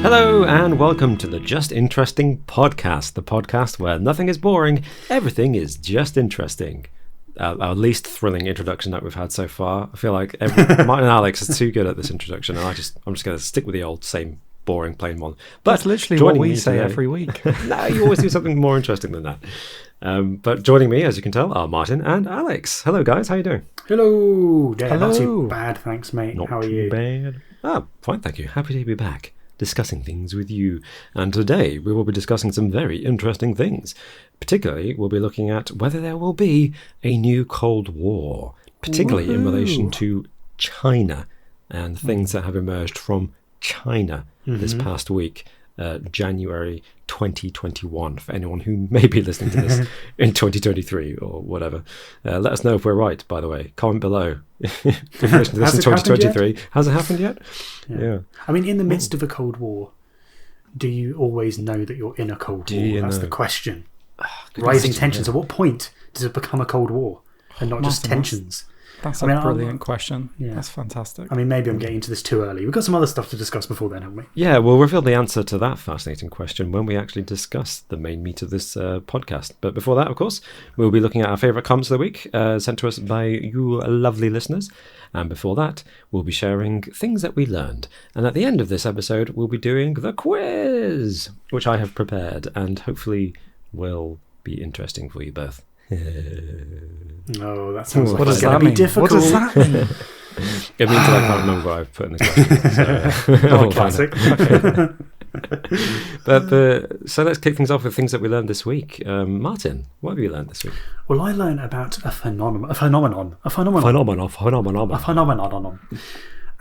Hello and welcome to the Just Interesting podcast, the podcast where nothing is boring, everything is just interesting. Our least thrilling introduction that we've had so far. I feel like Martin and Alex are too good at this introduction, and I'm just going to stick with the old same boring plain one. But that's literally what we say every week. No, you always do something more interesting than that. But joining me, as you can tell, are Martin and Alex. Hello, guys. How are you doing? Hello. Yeah, Hello. Not too bad, thanks, mate. Not How are too you? bad. Oh, fine, thank you. Happy to be back, discussing things with you. And today we will be discussing some very interesting things. Particularly, we'll be looking at whether there will be a new Cold War, particularly in relation to China and things that have emerged from China this past week, January 2021, for anyone who may be listening to this in 2023 or whatever. Let us know if we're right, by the way. Comment below. If you're listening to this in 2023. Has it happened yet? Yeah. I mean, in the midst of a Cold War, do you always know that you're in a Cold War? That's the question. Rising tensions. At what point does it become a Cold War and not just tensions? That's a brilliant question. Yeah. That's fantastic. I mean, maybe I'm getting into this too early. We've got some other stuff to discuss before then, haven't we? Yeah, we'll reveal the answer to that fascinating question when we actually discuss the main meat of this podcast. But before that, of course, we'll be looking at our favourite comments of the week sent to us by you lovely listeners. And before that, we'll be sharing things that we learned. And at the end of this episode, we'll be doing the quiz, which I have prepared and hopefully will be interesting for you both. Oh, that sounds like it's going to be difficult. What does that mean? It means that I can't remember what I've put in the question. Classic. So let's kick things off with things that we learned this week. Martin, what have you learned this week? Well, I learned about a phenomenon.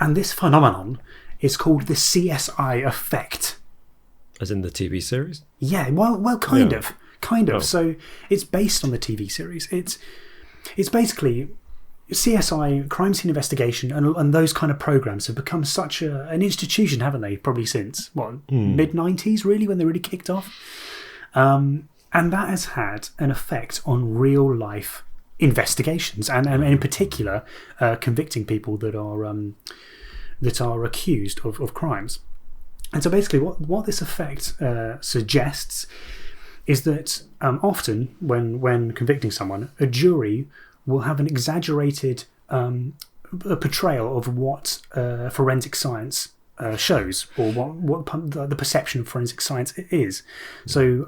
And this phenomenon is called the CSI effect. As in the TV series? Yeah, well, kind of. Oh. So it's based on the TV series. It's basically CSI, crime scene investigation, and those kind of programs have become such an institution, haven't they? Probably since mid-90s, really, when they really kicked off. And that has had an effect on real life investigations, and in particular, convicting people that are accused of crimes. And so basically, what this effect suggests is that often when convicting someone, a jury will have an exaggerated a portrayal of what forensic science shows, or what the perception of forensic science is. So,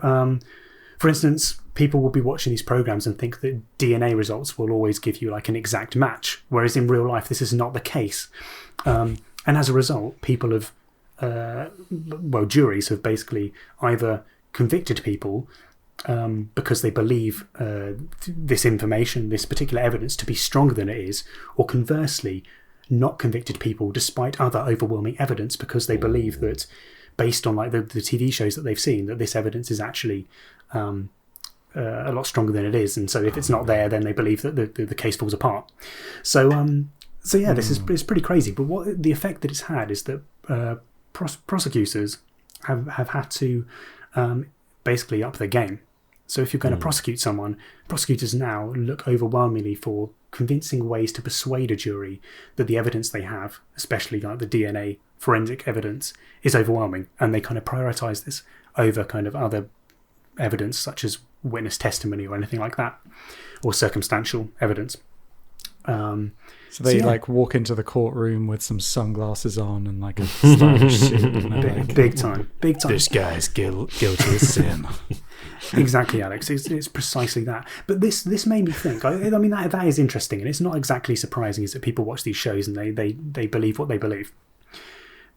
for instance, people will be watching these programs and think that DNA results will always give you like an exact match, whereas in real life this is not the case. And as a result, people have, juries have basically either convicted people because they believe this information, this particular evidence, to be stronger than it is, or conversely, not convicted people despite other overwhelming evidence because they believe that, based on like the TV shows that they've seen, that this evidence is actually a lot stronger than it is, and so if it's not there, then they believe that the case falls apart. So yeah, this is pretty crazy. But what the effect that it's had is that prosecutors have had to basically up their game. So if you're going to prosecute someone, prosecutors now look overwhelmingly for convincing ways to persuade a jury that the evidence they have, especially like the DNA forensic evidence, is overwhelming, and they kind of prioritize this over kind of other evidence such as witness testimony or anything like that, or circumstantial evidence. So they like walk into the courtroom with some sunglasses on and like a stylish suit. And big time. This guy's guilty of sin. Exactly, Alex. It's precisely that. But this made me think. I mean, that is interesting, and it's not exactly surprising, is that people watch these shows and they believe what they believe.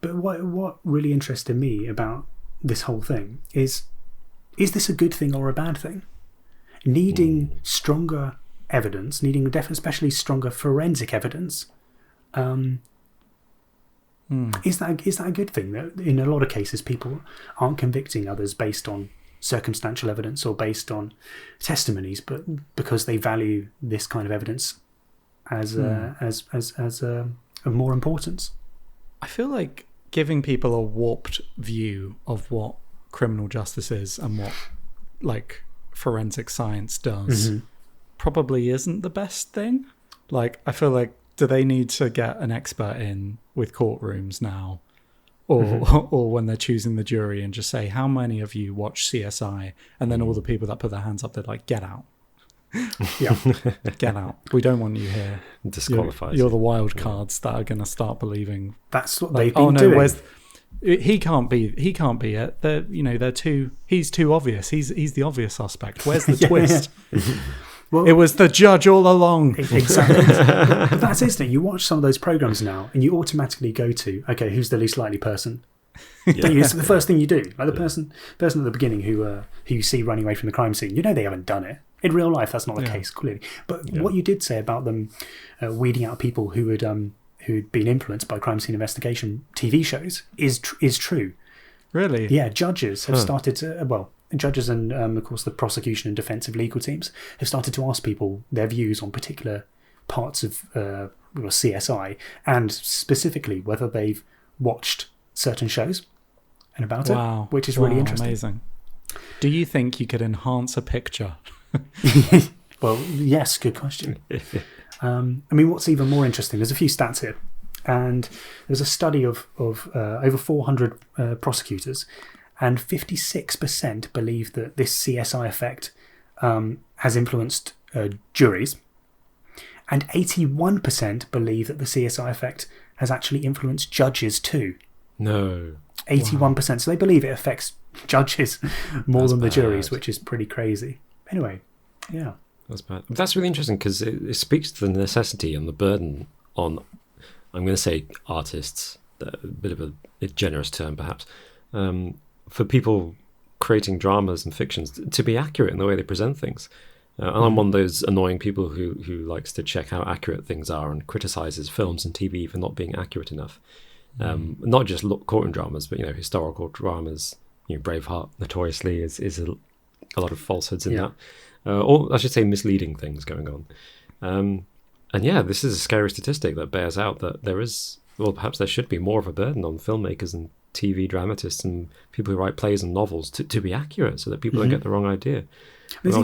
But what really interested me about this whole thing is this a good thing or a bad thing? Needing stronger evidence, needing especially stronger forensic evidence, is that a good thing? That in a lot of cases people aren't convicting others based on circumstantial evidence or based on testimonies, but because they value this kind of evidence as of more importance. I feel like giving people a warped view of what criminal justice is and what like forensic science does probably isn't the best thing. Like, I feel like, do they need to get an expert in with courtrooms now or when they're choosing the jury and just say, how many of you watch CSI? And then all the people that put their hands up, they're like, get out. Yeah. Get out. We don't want you here. Disqualifies. You're the wild cards that are going to start believing. That's what Like, they've been doing. He can't be it. He's too obvious. He's the obvious suspect. Where's the twist? Well, It was the judge all along. exactly. But that's it, isn't it? You watch some of those programs now, and you automatically go to, okay, who's the least likely person? It's the first thing you do. Like the person at the beginning who you see running away from the crime scene, they haven't done it. In real life, that's not the case, clearly. But what you did say about them weeding out people who'd been influenced by crime scene investigation TV shows is true. Really? Yeah, judges have started to, judges and, of course, the prosecution and defensive legal teams have started to ask people their views on particular parts of CSI, and specifically whether they've watched certain shows and about it, which is really interesting. Amazing. Do you think you could enhance a picture? Well, yes, good question. What's even more interesting, there's a few stats here, and there's a study of over 400 prosecutors, and 56% believe that this CSI effect has influenced juries, and 81% believe that the CSI effect has actually influenced judges too. No. 81%. So they believe it affects judges more than the bad. juries, which is pretty crazy. Anyway, yeah. That's bad. That's really interesting because it speaks to the necessity and the burden on, I'm going to say artists, a bit of a generous term perhaps, for people creating dramas and fictions to be accurate in the way they present things. And I'm one of those annoying people who likes to check how accurate things are and criticises films and TV for not being accurate enough. Not just courtroom dramas, but historical dramas. Braveheart notoriously is a lot of falsehoods in that. Or I should say misleading things going on. And this is a scary statistic that bears out that there is, perhaps there should be more of a burden on filmmakers and TV dramatists and people who write plays and novels to be accurate so that people don't get the wrong idea. It's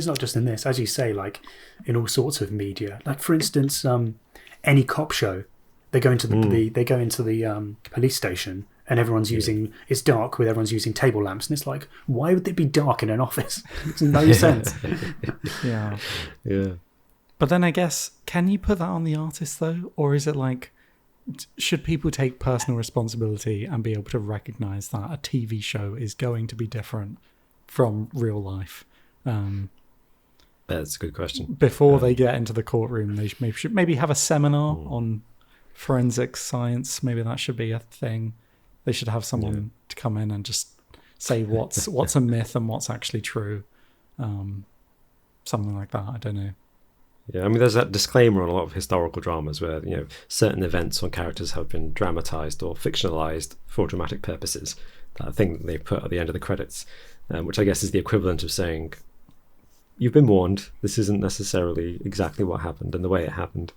not just in this, as you say, like in all sorts of media. Like for instance, any cop show, they go into the police station and everyone's it's dark with everyone's using table lamps, and it's like, why would it be dark in an office? It makes no sense. Yeah. But then I guess, can you put that on the artist though, or is it like, should people take personal responsibility and be able to recognize that a TV show is going to be different from real life? That's a good question. Before they get into the courtroom, they should maybe have a seminar on forensic science. Maybe that should be a thing. They should have someone to come in and just say what's a myth and what's actually true. Something like that. I don't know. Yeah, there's that disclaimer on a lot of historical dramas where certain events or characters have been dramatized or fictionalized for dramatic purposes. That thing that they put at the end of the credits, which I guess is the equivalent of saying, "You've been warned. This isn't necessarily exactly what happened and the way it happened."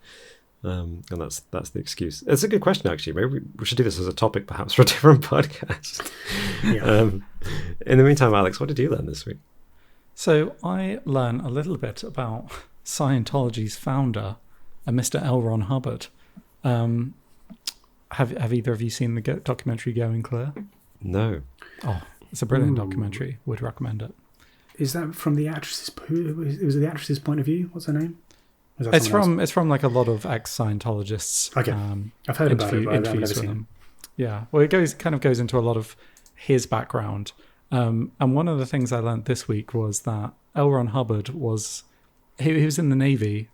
And that's the excuse. It's a good question, actually. Maybe we should do this as a topic, perhaps, for a different podcast. In the meantime, Alex, what did you learn this week? So I learned a little bit about Scientology's founder, Mr. L. Ron Hubbard. Have either of you seen the documentary Going Clear? No. Oh, it's a brilliant documentary. Would recommend it. Is that from the actress's? Was it the actress's point of view? What's her name? It's from like a lot of ex-Scientologists. Okay, I've heard about it, but I've never seen it. Yeah, well, it goes into a lot of his background. And one of the things I learned this week was that L. Ron Hubbard was in the Navy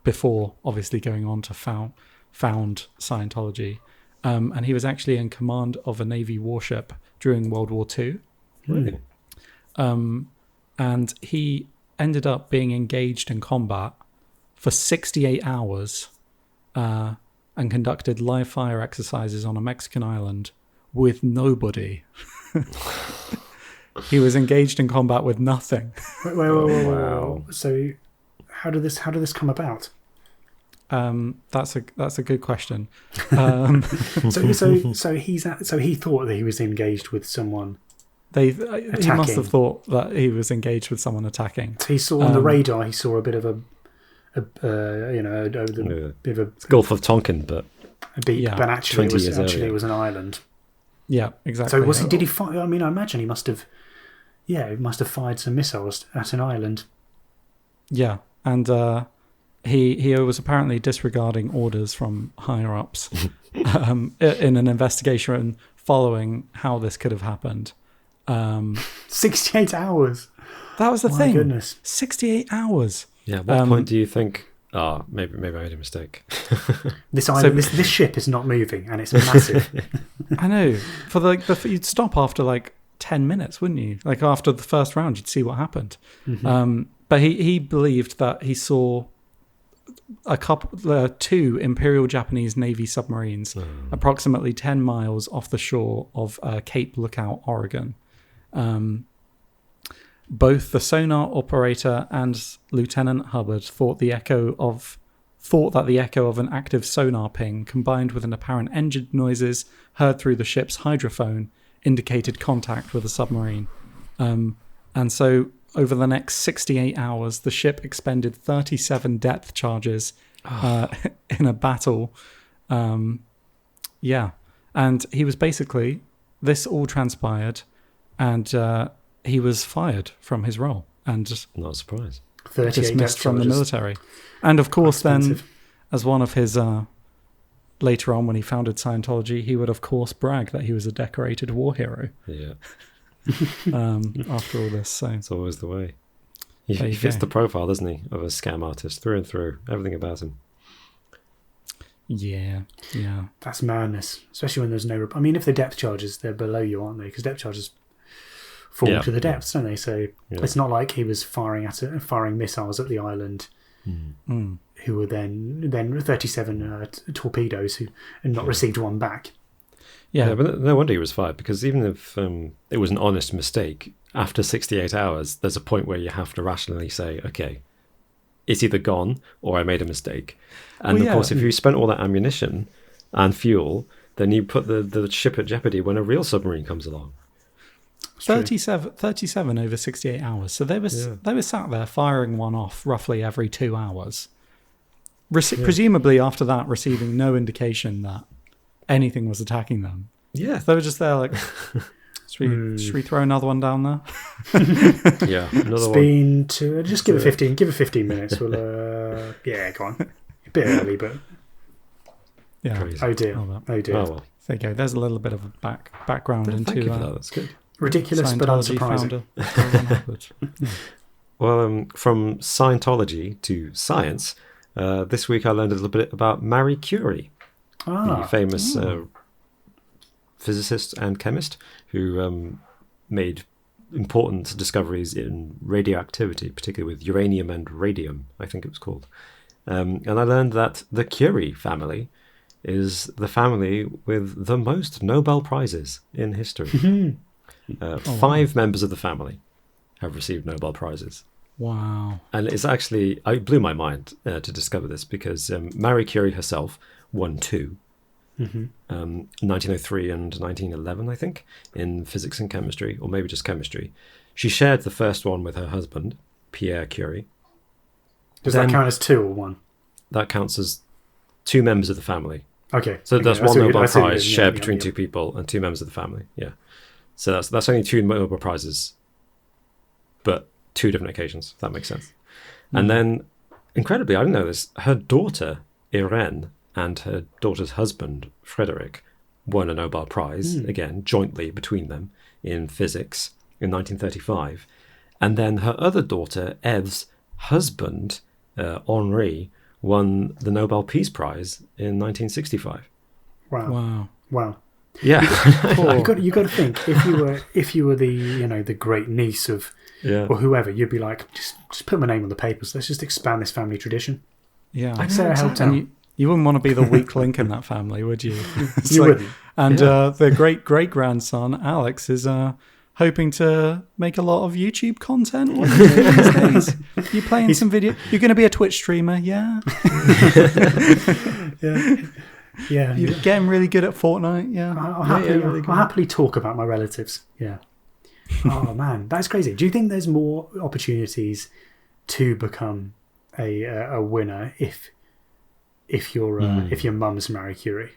before, obviously, going on to found Scientology, and he was actually in command of a Navy warship during World War II. Really? And he ended up being engaged in combat for 68 hours and conducted live fire exercises on a Mexican island with nobody. He was engaged in combat with nothing. Wait. Wow. So how did this come about? That's a good question. So he thought that he was engaged with someone. He must have thought that he was engaged with someone attacking. He saw on the radar. He saw a bit of a bit of a Gulf of Tonkin, but Yeah. but actually 20 years it earlier. was an island. Yeah, exactly. So was he? Did he fire? I mean, I imagine he must have. Yeah, he must have fired some missiles at an island. Yeah, and he was apparently disregarding orders from higher ups in an investigation following how this could have happened. 68 hours. That was the My thing. goodness. 68 hours. Yeah, at what point do you think, maybe I made a mistake? This island, this ship is not moving, and it's massive. I know. You'd stop after like 10 minutes, wouldn't you? Like after the first round, you'd see what happened. Mm-hmm. But he believed that he saw two Imperial Japanese Navy submarines approximately 10 miles off the shore of Cape Lookout, Oregon. Both the sonar operator and Lieutenant Hubbard thought that the echo of an active sonar ping combined with an apparent engine noises heard through the ship's hydrophone indicated contact with a submarine. And so over the next 68 hours, the ship expended 37 depth charges in a battle. Yeah. And he was this all transpired, and he was fired from his role and just Not a surprise. dismissed from the military. And of course, then, as one of his... later on, when he founded Scientology, he would, of course, brag that he was a decorated war hero. Yeah. After all this, so It's always the way. He fits the profile, doesn't he, of a scam artist through and through. Everything about him. yeah. That's madness, especially when there's no. I mean, if the depth charges, they're below you, aren't they? Because depth charges fall to the depths, don't they? So it's not like he was firing missiles at the island, who were then 37 torpedoes and not received one back. Yeah, but no wonder he was fired, because even if it was an honest mistake, after 68 hours, there's a point where you have to rationally say, okay, it's either gone or I made a mistake. And of course, if you spent all that ammunition and fuel, then you put the ship at jeopardy when a real submarine comes along. 37 over 68 hours. So they were sat there firing one off roughly every 2 hours. Presumably after that, receiving no indication that anything was attacking them. Yeah. They were just there like, should we throw another one down there? Yeah, another one. Just give it 15. Give it 15 minutes. We'll go on. A bit early, but yeah. Crazy. Oh dear. Oh dear. Oh well. There you go. There's a little bit of a background into Thank you for that. That's good. Ridiculous but unsurprising. Well, from Scientology to science, this week I learned a little bit about Marie Curie, the famous physicist and chemist who made important discoveries in radioactivity, particularly with uranium and radium, I think it was called. And I learned that the Curie family is the family with the most Nobel Prizes in history. 5 members of the family have received Nobel Prizes. Wow. And it's actually, it blew my mind to discover this, because Marie Curie herself won 2. 1903 and 1911, I think, in physics and chemistry, or maybe just chemistry. She shared the first one with her husband, Pierre Curie. Does that count as 2 or 1? That counts as 2 members of the family. Okay. So that's one Nobel Prize shared between 2 people and 2 members of the family. Yeah. So that's only 2 Nobel Prizes, but 2 different occasions, if that makes sense. And then, incredibly, I didn't know this, her daughter, Irene, and her daughter's husband, Frederick, won a Nobel Prize, again, jointly between them, in physics in 1935. And then her other daughter, Eve's husband, Henri, won the Nobel Peace Prize in 1965. Wow. Yeah. You got to think, if you were the great niece of or whoever, you'd be like, just put my name on the papers. Let's just expand this family tradition. Yeah. Sarah helped out. You wouldn't want to be the weak link in that family, would you? You wouldn't. And the great-great-grandson, Alex, is hoping to make a lot of YouTube content. What are you doing these days? You playing some video? You're going to be a Twitch streamer, yeah? Yeah. You're getting really good at Fortnite, yeah? I'll happily talk about my relatives, yeah. Oh, man, that's crazy. Do you think there's more opportunities to become a winner if if your mum's Marie Curie.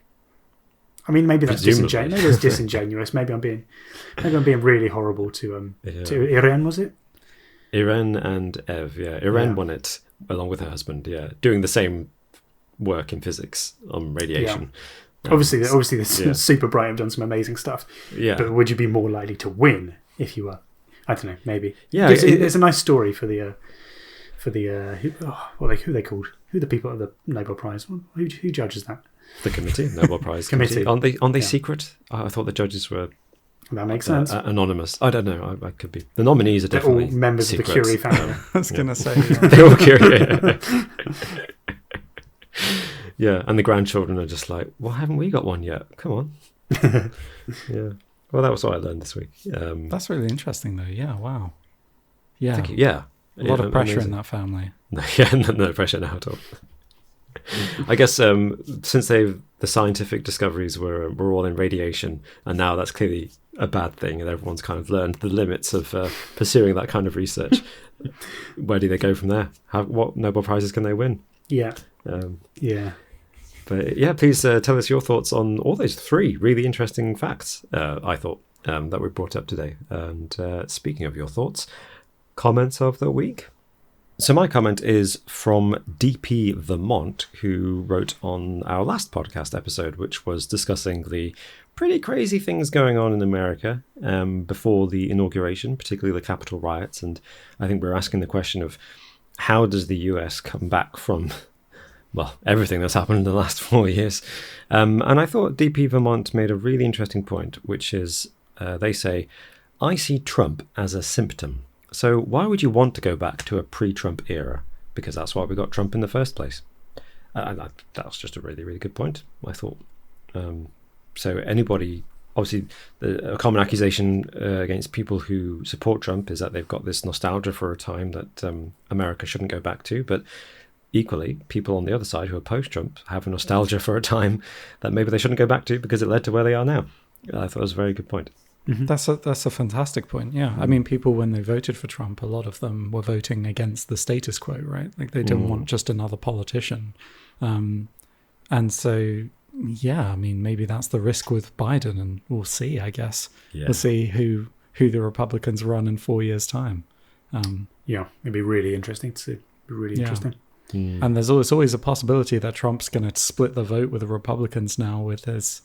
I mean, maybe that's Presumably. disingenuous. Maybe it's disingenuous. Maybe I'm being really horrible to Irene, was it? Irene and Ev, Irene won it along with her husband, doing the same work in physics on radiation. Obviously, they're super bright and done some amazing stuff. Yeah. But would you be more likely to win if you were? I don't know. Maybe. Yeah. It's a nice story for the who are they called? Who are the people at the Nobel Prize? Who judges that? The committee, Nobel Prize Committee. Aren't they secret? I thought the judges were That makes sense. anonymous. I don't know. I could be. The nominees are They're definitely all members secrets. of the Curie family. I was going to say. They're all curious. Yeah, and the grandchildren are just like, why haven't we got one yet? Come on. Yeah. Well, that was what I learned this week. That's really interesting, though. Yeah. Wow. Yeah. Thank you. Yeah. A lot of pressure amazing. in that family. No pressure now at all. I guess since the scientific discoveries were all in radiation, and now that's clearly a bad thing, and everyone's kind of learned the limits of pursuing that kind of research. Where do they go from there? What Nobel Prizes can they win? Yeah. Yeah. But yeah, please tell us your thoughts on all those 3 really interesting facts, I thought, that we brought up today. And speaking of your thoughts, comments of the week. So my comment is from DP Vermont, who wrote on our last podcast episode, which was discussing the pretty crazy things going on in America before the inauguration, particularly the Capitol riots. And I think we're asking the question of how does the US come back from, well, everything that's happened in the last 4 years. And I thought DP Vermont made a really interesting point, which is they say, I see Trump as a symptom. So why would you want to go back to a pre-Trump era? Because that's why we got Trump in the first place. That's just a really, really good point, I thought. So anybody, obviously, a common accusation against people who support Trump is that they've got this nostalgia for a time that America shouldn't go back to. But equally, people on the other side who oppose Trump have a nostalgia for a time that maybe they shouldn't go back to because it led to where they are now. I thought it was a very good point. Mm-hmm. That's a fantastic point. Yeah, I mean, people when they voted for Trump, a lot of them were voting against the status quo, right? Like they didn't want just another politician, and so yeah, I mean, maybe that's the risk with Biden, and we'll see. I guess we'll see who the Republicans run in 4 years' time. Yeah, it'd be really interesting to see. Interesting. And there's always a possibility that Trump's going to split the vote with the Republicans now. With his,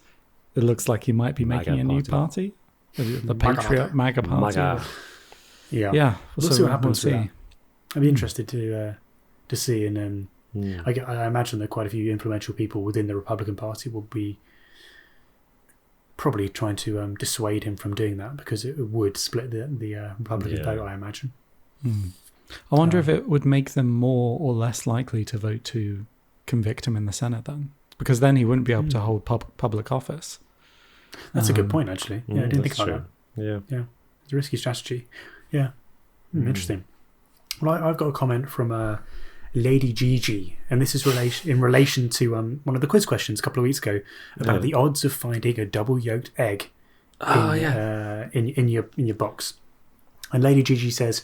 it looks like he might be making a new party. The Patriot MAGA party. Yeah. Yeah. We'll see what happens with that. I'd be interested to see. And I imagine that quite a few influential people within the Republican Party will be probably trying to dissuade him from doing that because it would split the Republican vote, I imagine. I wonder if it would make them more or less likely to vote to convict him in the Senate then. Because then he wouldn't be able to hold public office. That's a good point, actually. Yeah, I didn't think about that. Yeah. It's a risky strategy. Yeah. Interesting. Well, I've got a comment from Lady Gigi, and this is in relation to one of the quiz questions a couple of weeks ago about the odds of finding a double-yolked egg in your box. And Lady Gigi says,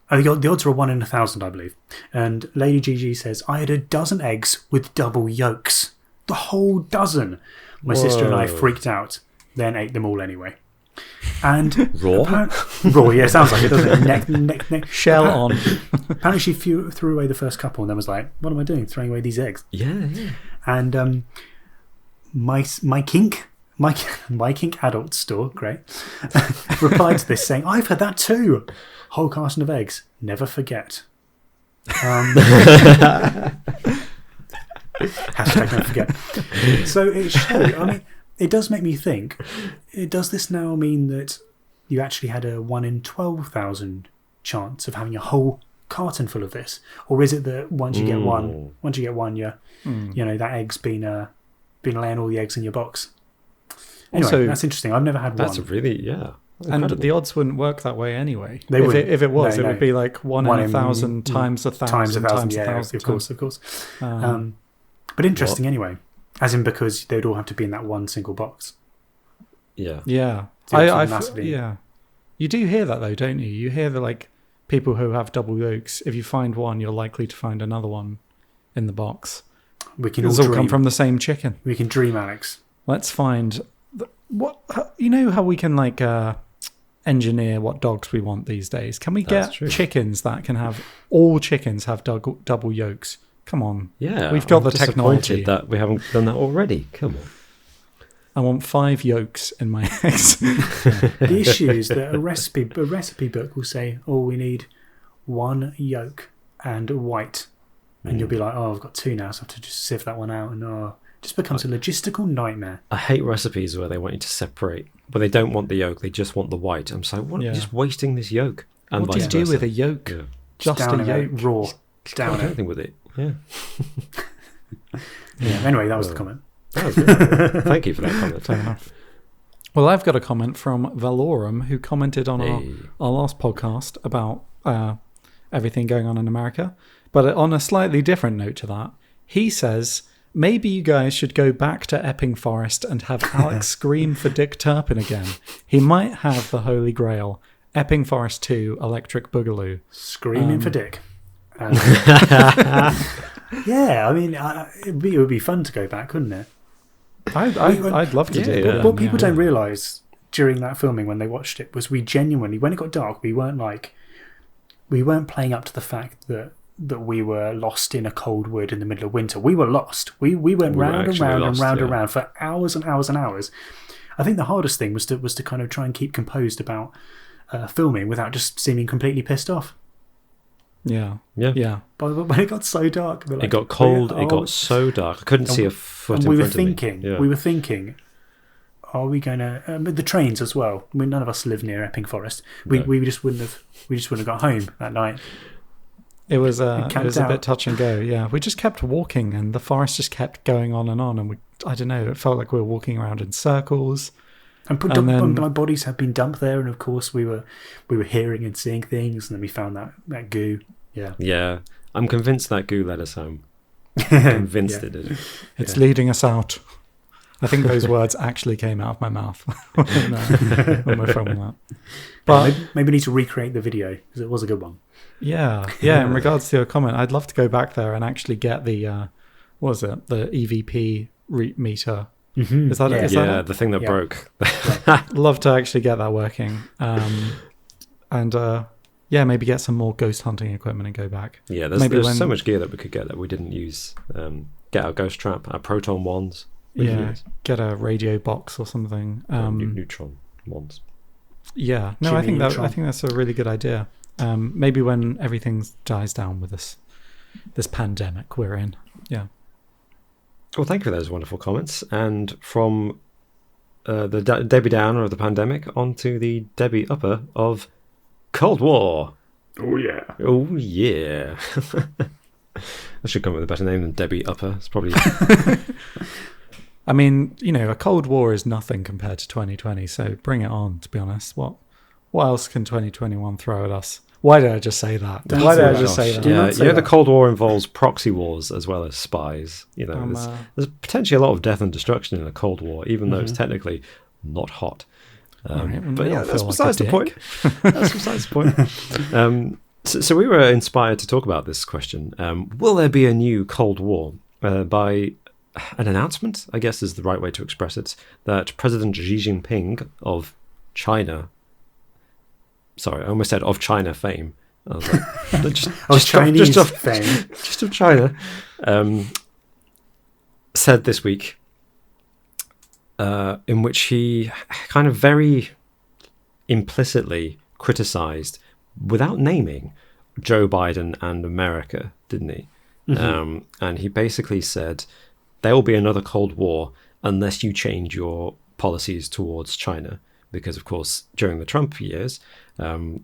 the odds are 1 in 1,000, I believe. And Lady Gigi says, I had a dozen eggs with double yolks. The whole dozen. My sister and I freaked out, then ate them all anyway. And raw? Raw, yeah, sounds like it, doesn't it? Neck. Shell on. Apparently she threw away the first couple and then was like, what am I doing, throwing away these eggs? Yeah. And my kink adult store, great, replied to this saying, I've had that too. Whole carton of eggs, never forget. Hashtag don't forget. So it showed, I mean, it does make me think, does this now mean that you actually had a 1 in 12,000 chance of having a whole carton full of this? Or is it that once you get one, you know, that egg's been laying all the eggs in your box? Anyway, also, that's interesting. I've never had one. That's really, and the odds wouldn't work that way anyway. If it was, it would be like 1 in 1,000 times 1,000 times 1,000. Yeah, of course. But interesting anyway. As in because they'd all have to be in that one single box. Yeah. Yeah. Yeah. You do hear that though, don't you? You hear that like people who have double yolks, if you find one, you're likely to find another one in the box. We can It's all all come dream. from the same chicken. We can dream, Alex. Let's find you know how we can engineer what dogs we want these days. Can we That's get true. chickens that can have all chickens have double yolks? Come on. Yeah, We've got I'm the disappointed technology. that we haven't done that already. Come on. I want 5 yolks in my eggs. The issue is that a recipe book will say, "Oh, we need 1 yolk and white," and you'll be like, "Oh, I've got 2 now, so I have to just sieve that one out," and it just becomes a logistical nightmare. I hate recipes where they want you to separate, but they don't want the yolk; they just want the white. I'm saying, what? Yeah. You're just wasting this yolk. And What do you vice do versa. with a yolk? Yeah. Just down a in yolk. it, raw. Can't Down do it. anything with it. Yeah. Yeah. Anyway, that was the comment. That was good. Thank you for that comment. Fair enough. Well, I've got a comment from Valorum, who commented on Hey. our last podcast about everything going on in America. But on a slightly different note to that, he says, maybe you guys should go back to Epping Forest and have Alex scream for Dick Turpin again. He might have the Holy Grail. Epping Forest 2 Electric Boogaloo. Screaming for Dick. Yeah, I mean, it would be fun to go back, wouldn't it? I'd love to Yeah, do yeah. that. What people yeah. don't realise during that filming when they watched it was we genuinely, when it got dark, we weren't playing up to the fact that we were lost in a cold wood in the middle of winter. We were lost. We went were round and actually round lost, and round and yeah. round for hours and hours and hours. I think the hardest thing was to kind of try and keep composed about filming without just seeming completely pissed off. Yeah. Yeah. Yeah. But when it got so dark, we're like, It got cold. oh, It got so dark. I couldn't see a foot and in we were front of me. thinking, Yeah. we were thinking, are we going to? The trains as well. I mean, none of us live near Epping Forest. We just wouldn't have got home that night. It was camped a out. bit touch and go. Yeah, we just kept walking, and the forest just kept going on, and I don't know. It felt like we were walking around in circles. And my bodies had been dumped there, and of course we were hearing and seeing things, and then we found that goo. Yeah, Yeah. I'm convinced that goo led us home. Convinced Yeah. it did. It's leading us out. I think those words actually came out of my mouth when we're filming that. But maybe we need to recreate the video because it was a good one. yeah. In regards to your comment, I'd love to go back there and actually get the what was it? The EVP meter. Mm-hmm. Is that Yeah. is Yeah, that it? the thing that Yeah. broke. Love to actually get that working. Maybe get some more ghost hunting equipment and go back. Yeah, Maybe there's when- so much gear that we could get that we didn't use. Get our ghost trap, our proton wands. We can Yeah, use. get a radio box or something. Neutron wands. Yeah, no, I Jimmy think Neutron. that's a really good idea. Maybe when everything dies down with this pandemic we're in. Yeah. Well, thank you for those wonderful comments. And from the Debbie Downer of the pandemic onto the Debbie Upper of Cold War. Oh yeah. Oh, yeah. I should come up with a better name than Debbie Upper. It's probably... I mean, a Cold War is nothing compared to 2020, so bring it on, to be honest. What else can 2021 throw at us? Why did I just say that? Don't Why say did I that. just say that? Do Yeah, not say the that. Cold War involves proxy wars as well as spies. There's potentially a lot of death and destruction in the Cold War, even though it's technically not hot. Right, well, But they yeah, all that's feel like besides a the point. That's besides the point. So we were inspired to talk about this question. Will there be a new Cold War by an announcement, I guess is the right way to express it, that President Xi Jinping of China... Sorry, I almost said of China fame. I was like, Chinese of fame. just of China, said this week, in which he kind of very implicitly criticised, without naming, Joe Biden and America, didn't he? And he basically said, there will be another Cold War unless you change your policies towards China. Because, of course, during the Trump years, America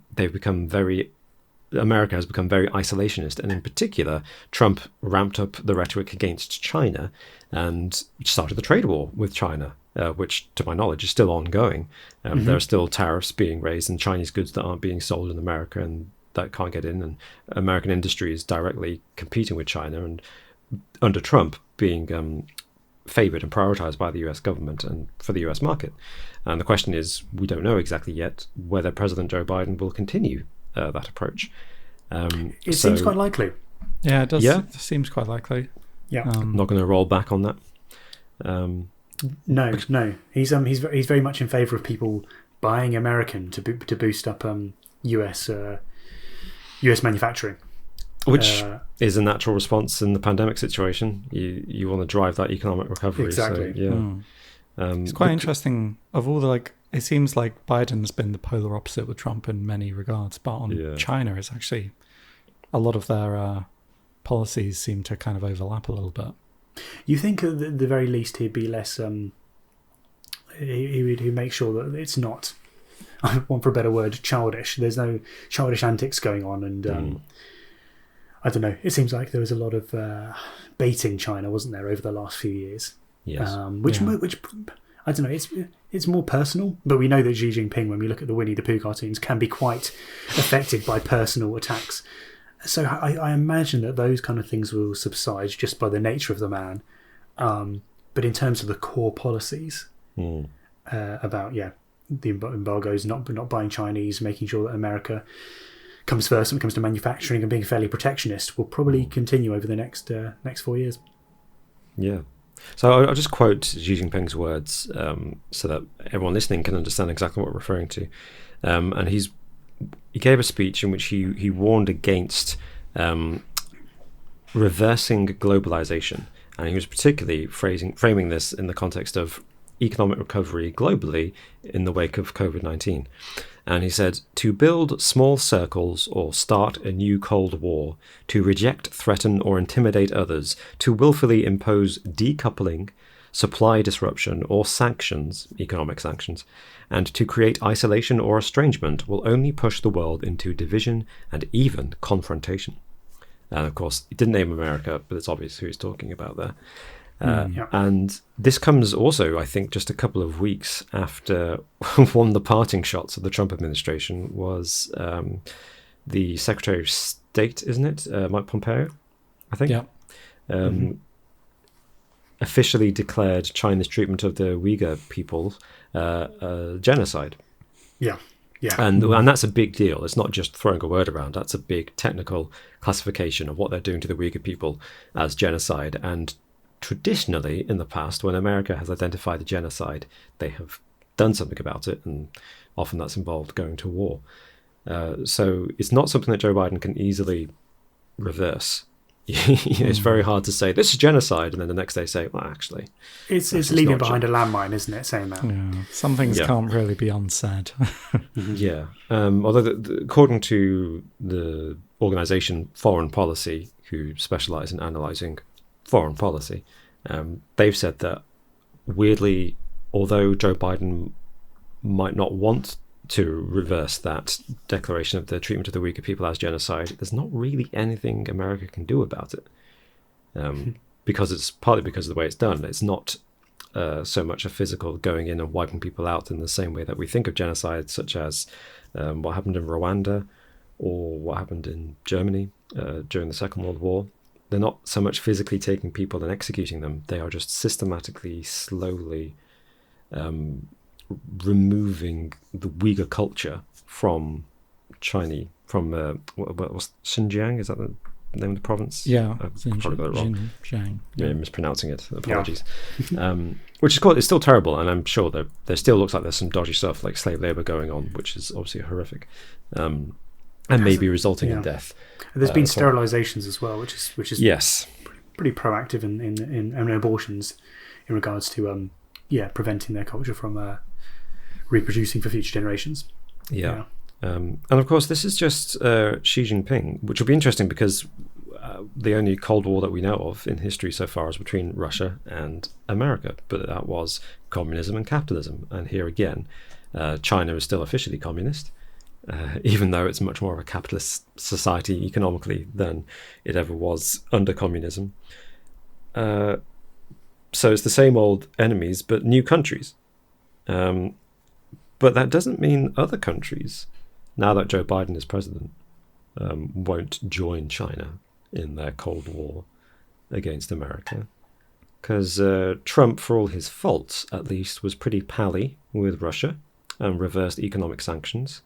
has become very isolationist. And in particular, Trump ramped up the rhetoric against China and started the trade war with China, which, to my knowledge, is still ongoing. There are still tariffs being raised on Chinese goods that aren't being sold in America and that can't get in. And American industry is directly competing with China. And under Trump being favoured and prioritised by the US government and for the US market. And the question is, we don't know exactly yet whether President Joe Biden will continue that approach. It seems quite likely. Yeah, it does. Yeah. It seems quite likely. Yeah. Not going to roll back on that. No. He's very much in favour of people buying American to boost up US manufacturing, which is a natural response in the pandemic situation. You want to drive that economic recovery. Exactly. So, yeah. It's quite interesting. Of all the it seems like Biden's been the polar opposite with Trump in many regards, but on China, it's actually a lot of their policies seem to kind of overlap a little bit. You think at the very least he'd be less. He'd make sure that it's not, I want for a better word, childish. There's no childish antics going on, and I don't know. It seems like there was a lot of baiting China, wasn't there, over the last few years? Yes. Which I don't know. It's more personal, but we know that Xi Jinping, when we look at the Winnie the Pooh cartoons, can be quite affected by personal attacks. So I imagine that those kind of things will subside just by the nature of the man. But in terms of the core policies about the embargoes, not buying Chinese, making sure that America comes first when it comes to manufacturing and being fairly protectionist, will probably continue over the next 4 years. Yeah. So I'll just quote Xi Jinping's words so that everyone listening can understand exactly what we're referring to. And he gave a speech in which he warned against reversing globalization. And he was particularly framing this in the context of economic recovery globally in the wake of COVID-19. And he said, to build small circles or start a new Cold War, to reject, threaten or intimidate others, to willfully impose decoupling, supply disruption or sanctions, economic sanctions, and to create isolation or estrangement will only push the world into division and even confrontation. And of course, he didn't name America, but it's obvious who he's talking about there. And this comes also, I think, just a couple of weeks after one of the parting shots of the Trump administration was the Secretary of State, isn't it? Mike Pompeo, I think. Yeah. Officially declared China's treatment of the Uyghur people genocide. Yeah. And that's a big deal. It's not just throwing a word around. That's a big technical classification of what they're doing to the Uyghur people as genocide. And traditionally, in the past, when America has identified a genocide, they have done something about it, and often that's involved going to war. So it's not something that Joe Biden can easily reverse. It's very hard to say this is genocide, and then the next day say, well, actually, it's leaving behind a landmine, isn't it? Saying that, some things can't really be unsaid. Yeah. Although, according to the organization Foreign Policy, who specialize in analyzing foreign policy, they've said that weirdly, although Joe Biden might not want to reverse that declaration of the treatment of the Uyghur people as genocide, there's not really anything America can do about it, because it's partly because of the way it's done. It's not so much a physical going in and wiping people out in the same way that we think of genocide, such as what happened in Rwanda or what happened in Germany during the Second World War. They're not so much physically taking people and executing them. They are just systematically, slowly removing the Uyghur culture from China, from what was Xinjiang? Is that the name of the province? Yeah, I've probably got it wrong. Xinjiang. Yeah, mispronouncing it. Apologies. Which is cool. It's still terrible, and I'm sure that there still looks like there's some dodgy stuff like slave labor going on, which is obviously horrific, and maybe resulting in death. There's been sterilizations as well, which is yes, pretty proactive in abortions in regards to preventing their culture from reproducing for future generations. Yeah. And of course, this is just Xi Jinping, which will be interesting because the only Cold War that we know of in history so far is between Russia and America, but that was communism and capitalism. And here again, China is still officially communist, even though it's much more of a capitalist society economically than it ever was under communism. So it's the same old enemies, but new countries. But that doesn't mean other countries, now that Joe Biden is president, won't join China in their Cold War against America. Because Trump, for all his faults at least, was pretty pally with Russia and reversed economic sanctions.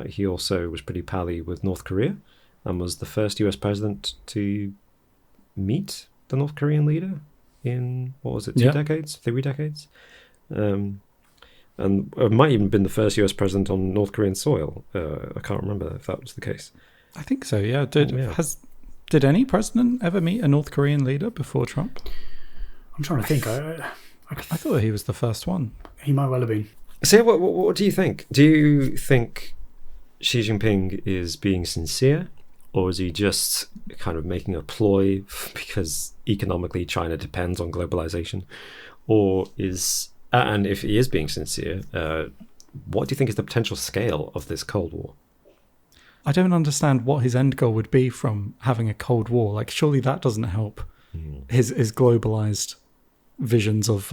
He also was pretty pally with North Korea and was the first US president to meet the North Korean leader in, what was it, 2 decades, 3 decades? And it might even been the first US president on North Korean soil. I can't remember if that was the case. I think so, yeah. Did any president ever meet a North Korean leader before Trump? I'm trying to think. I thought he was the first one. He might well have been. So what do you think? Do you think Xi Jinping is being sincere, or is he just kind of making a ploy because economically China depends on globalization? Or and if he is being sincere, what do you think is the potential scale of this Cold War? I don't understand what his end goal would be from having a Cold War. Like, surely that doesn't help his globalized visions of,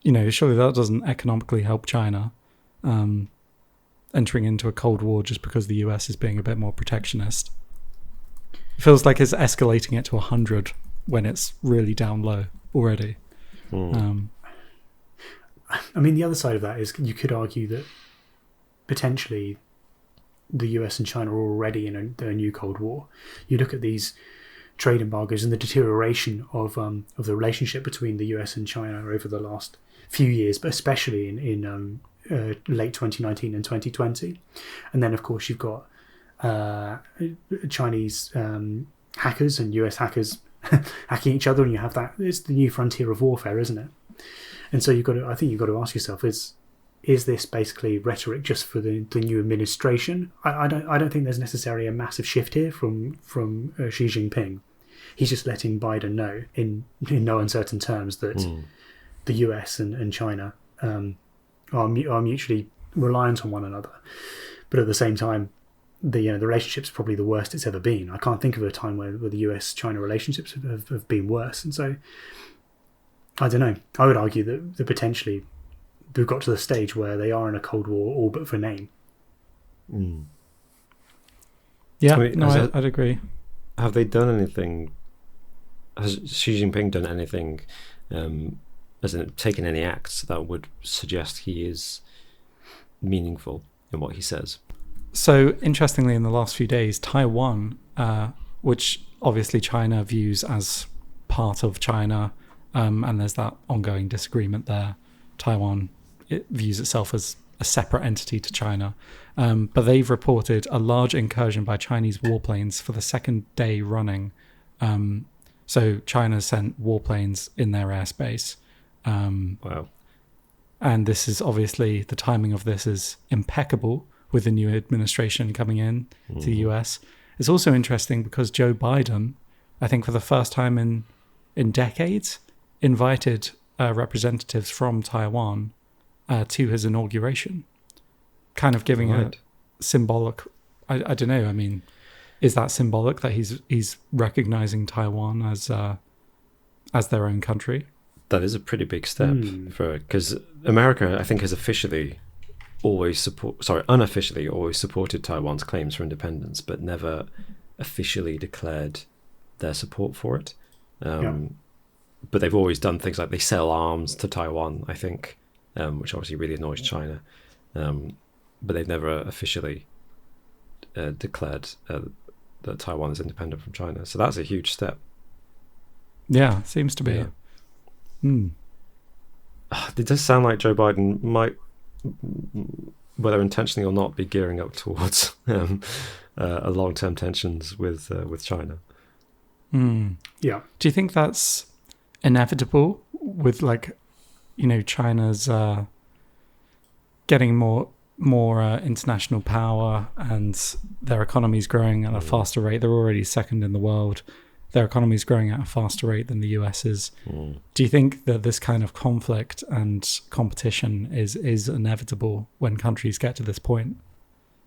surely that doesn't economically help China entering into a Cold War just because the US is being a bit more protectionist. It feels like it's escalating it to 100 when it's really down low already. I mean, the other side of that is you could argue that potentially the US and China are already in a new Cold War. You look at these trade embargoes and the deterioration of the relationship between the US and China over the last few years, but especially in late 2019 and 2020. And then, of course, you've got Chinese hackers and US hackers hacking each other, and you have that. It's the new frontier of warfare, isn't it? And so I think you've got to ask yourself: is this basically rhetoric just for the new administration? I don't think there's necessarily a massive shift here from Xi Jinping. He's just letting Biden know in no uncertain terms that the US and China are mutually reliant on one another. But at the same time, the relationship's probably the worst it's ever been. I can't think of a time where the US-China relationships have been worse. And so, I don't know. I would argue that potentially we've got to the stage where they are in a Cold War, all but for name. Yeah, I'd agree. Have they done anything? Has Xi Jinping done anything, as in taken any acts that would suggest he is meaningful in what he says? So, interestingly, in the last few days, Taiwan, which obviously China views as part of China, and there's that ongoing disagreement there. Taiwan, it views itself as a separate entity to China. But they've reported a large incursion by Chinese warplanes for the second day running. So China sent warplanes in their airspace. Wow. And this is obviously, the timing of this is impeccable with the new administration coming in to the US. It's also interesting because Joe Biden, I think for the first time in decades, invited representatives from Taiwan to his inauguration, kind of giving a symbolic, I don't know, I mean, is that symbolic that he's recognizing Taiwan as their own country? That is a pretty big step because America, I think, has unofficially always supported Taiwan's claims for independence, but never officially declared their support for it. But they've always done things like they sell arms to Taiwan, I think, which obviously really annoys China. But they've never officially declared that Taiwan is independent from China. So that's a huge step. Yeah, seems to be. Yeah. It does sound like Joe Biden might, whether intentionally or not, be gearing up towards a long-term tensions with China. Yeah. Do you think that's inevitable with, like, China's getting more international power and their economy's growing at a faster rate? They're already second in the world. Their economy is growing at a faster rate than the US is. Do you think that this kind of conflict and competition is inevitable when countries get to this point?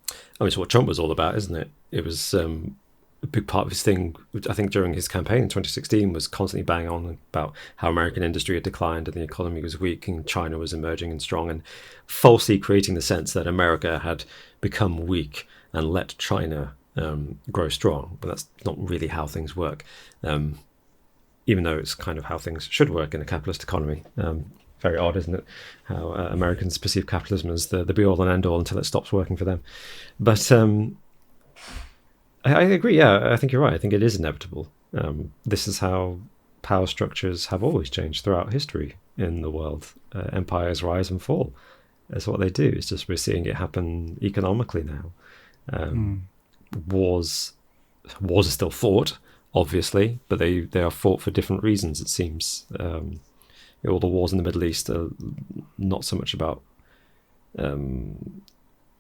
I mean, it's what Trump was all about, isn't it? It was a big part of his thing, I think, during his campaign in 2016, was constantly banging on about how American industry had declined and the economy was weak and China was emerging and strong, and falsely creating the sense that America had become weak and let China grow strong. But that's not really how things work, even though it's kind of how things should work in a capitalist economy. Very odd, isn't it, how Americans perceive capitalism as the be-all and end-all until it stops working for them. But I agree, yeah, I think you're right. I think it is inevitable. This is how power structures have always changed throughout history in the world. Empires rise and fall. That's what they do. It's just we're seeing it happen economically now. Wars are still fought, obviously, but they are fought for different reasons, it seems. All the wars in the Middle East are not so much about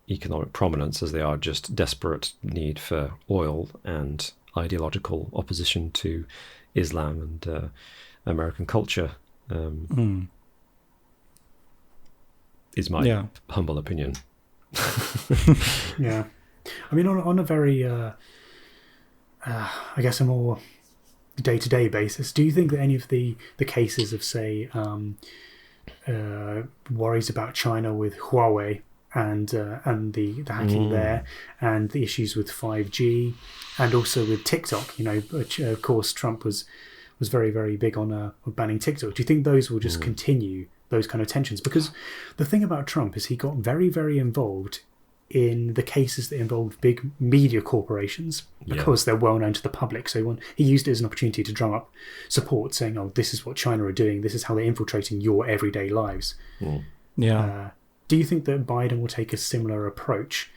economic prominence as they are just desperate need for oil and ideological opposition to Islam and American culture. Is my humble opinion. Yeah. I mean, on a very, I guess, a more day-to-day basis, do you think that any of the cases of, say, worries about China with Huawei and the hacking there, and the issues with 5G, and also with TikTok, which, of course, Trump was very, very big on banning TikTok. Do you think those will just continue, those kind of tensions? Because the thing about Trump is he got very, very involved in the cases that involved big media corporations because they're well known to the public. So he used it as an opportunity to drum up support, saying, "Oh, this is what China are doing. This is how they're infiltrating your everyday lives." Do you think that Biden will take a similar approach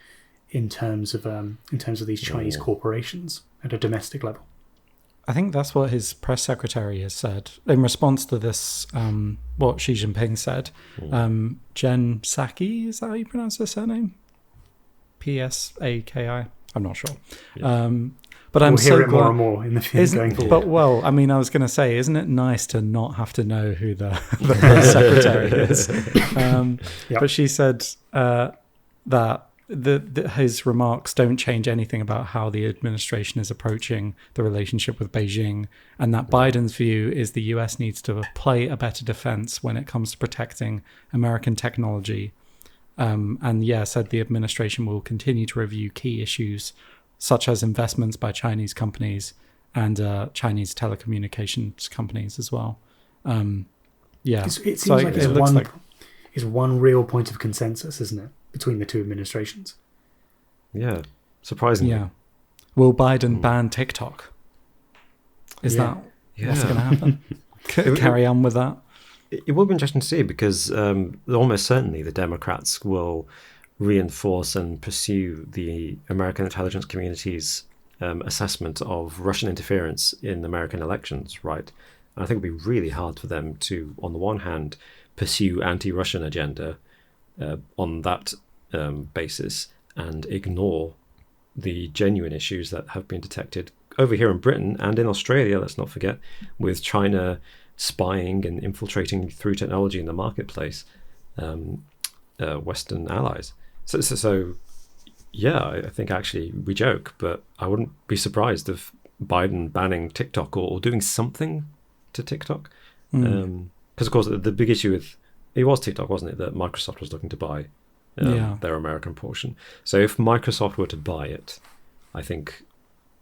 in terms of these Chinese corporations at a domestic level? I think that's what his press secretary has said in response to this. What Xi Jinping said. Jen Psaki, is that how you pronounce her surname? Psaki. I'm not sure. But I'm hear so it more and more in the film going forward. But I mean, I was going to say, isn't it nice to not have to know who the press secretary is? But she said that his remarks don't change anything about how the administration is approaching the relationship with Beijing, and that Biden's view is the US needs to play a better defense when it comes to protecting American technology. Said the administration will continue to review key issues such as investments by Chinese companies and Chinese telecommunications companies as well. It seems like it's one real point of consensus, isn't it, between the two administrations? Yeah, surprisingly. Yeah. Will Biden ban TikTok? Is that what's going to happen? Carry on with that? It will be interesting to see because almost certainly the Democrats will reinforce and pursue the American intelligence community's assessment of Russian interference in American elections, right? And I think it would be really hard for them to, on the one hand, pursue anti-Russian agenda on that basis and ignore the genuine issues that have been detected over here in Britain and in Australia, let's not forget, with China spying and infiltrating through technology in the marketplace, Western allies. So, I think actually we joke, but I wouldn't be surprised if Biden banning TikTok or doing something to TikTok. Because, of course, the big issue with it was TikTok, wasn't it, that Microsoft was looking to buy their American portion. So if Microsoft were to buy it, I think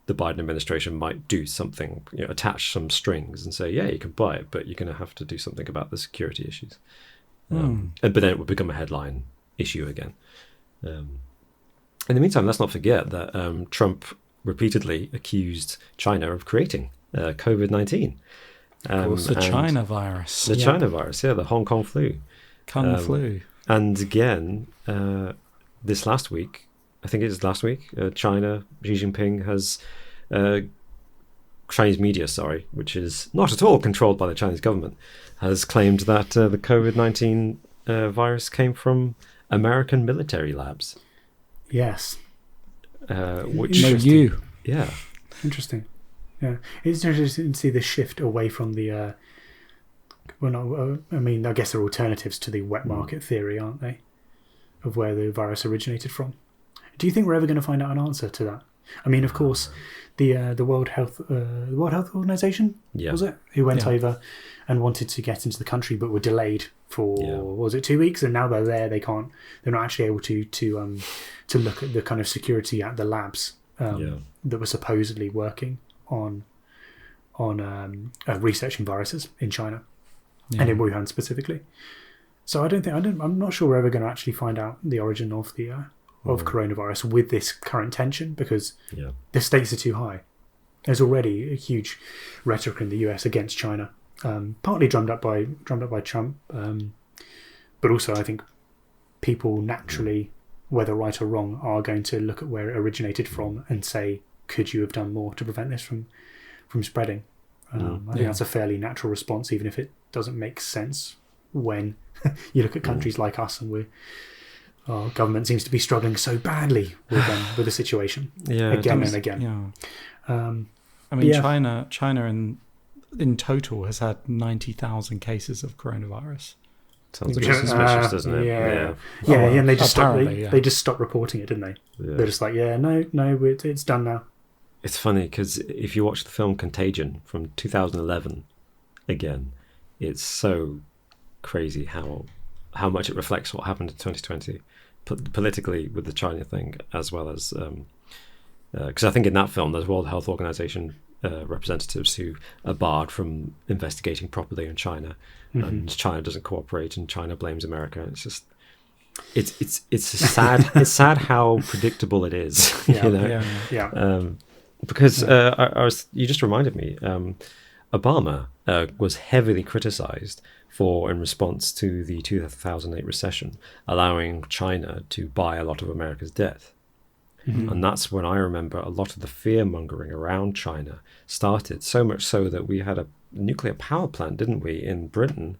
the Biden administration might do something, attach some strings and say, you can buy it, but you're going to have to do something about the security issues. But then it would become a headline issue again. In the meantime, let's not forget that Trump repeatedly accused China of creating COVID-19. The China virus. The China virus, the Hong Kong flu. Flu. And again, this last week, I think it is last week, China, Xi Jinping has, Chinese media, which is not at all controlled by the Chinese government, has claimed that the COVID-19 virus came from American military labs. Yes. Which Yeah. Interesting. Yeah. It's interesting to see the shift away from the, I guess they're alternatives to the wet market theory, aren't they? Of where the virus originated from. Do you think we're ever going to find out an answer to that? I mean, of course, the World Health Organization, was it, who went over and wanted to get into the country, but were delayed for was it 2 weeks? And now they're there. They're not actually able to look at the kind of security at the labs that were supposedly working on researching viruses in China and in Wuhan specifically. So I'm not sure we're ever going to actually find out the origin of the of coronavirus with this current tension because the stakes are too high. there's already a huge rhetoric in the US against China, partly drummed up by Trump, but also I think people naturally, whether right or wrong, are going to look at where it originated from and say, could you have done more to prevent this from spreading? I think that's a fairly natural response, even if it doesn't make sense when you look at countries like us and our government seems to be struggling so badly with the situation again and again. Yeah. I mean, China in total has had 90,000 cases of coronavirus. Sounds a bit suspicious, doesn't it? Yeah, and they just stopped reporting it, didn't they? Yeah. They're just like, no, it's done now. It's funny because if you watch the film Contagion from 2011, again, it's so crazy how much it reflects what happened in 2020 politically with the China thing, as well as because I think in that film there's World Health Organization representatives who are barred from investigating properly in China, and China doesn't cooperate, and China blames America. It's just it's sad. It's sad how predictable it is. Because you just reminded me, Obama was heavily criticized for, in response to the 2008 recession, allowing China to buy a lot of America's debt. And that's when I remember a lot of the fear-mongering around China started, so much so that we had a nuclear power plant, didn't we, in Britain,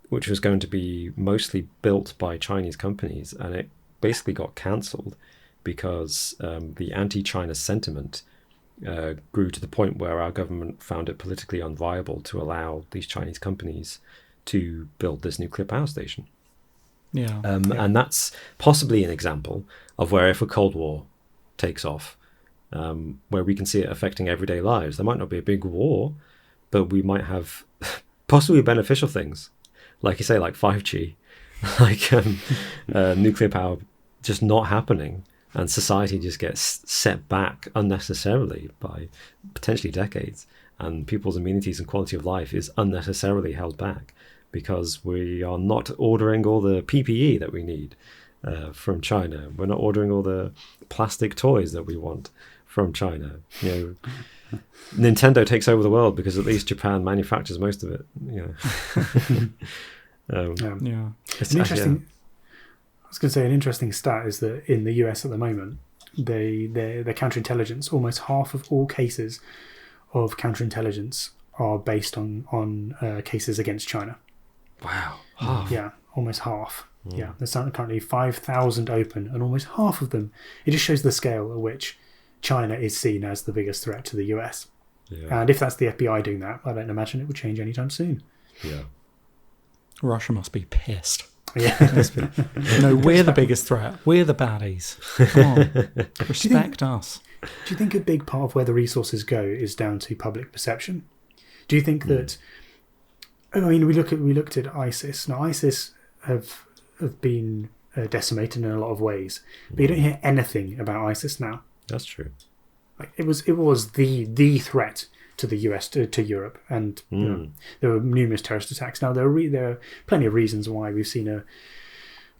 which was going to be mostly built by Chinese companies, and it basically got cancelled because the anti-China sentiment grew to the point where our government found it politically unviable to allow these Chinese companies to build this nuclear power station. And that's possibly an example of where, if a Cold War takes off, where we can see it affecting everyday lives, there might not be a big war, but we might have possibly beneficial things, like you say, like 5G, like nuclear power just not happening, and society just gets set back unnecessarily by potentially decades, and people's amenities and quality of life is unnecessarily held back because we are not ordering all the PPE that we need from China. We're not ordering all the plastic toys that we want from China. Nintendo takes over the world because at least Japan manufactures most of it. It's interesting. I was going to say an interesting stat is that in the US at the moment, their counterintelligence, almost half of all cases of counterintelligence are based on cases against China. Wow. Half. Yeah, almost half. Yeah, there's currently 5,000 open, and almost half of them, it just shows the scale at which China is seen as the biggest threat to the US. Yeah. And if that's the FBI doing that, I don't imagine it would change anytime soon. Yeah. Russia must be pissed. Yeah. We're the biggest threat. We're the baddies. Come on. Respect us. Do you think a big part of where the resources go is down to public perception? Do you think that... I mean, we looked at ISIS. Now, ISIS have been decimated in a lot of ways, but you don't hear anything about ISIS now. That's true. Like it was the threat to the US, to Europe, and there were numerous terrorist attacks. Now there are plenty of reasons why we've seen a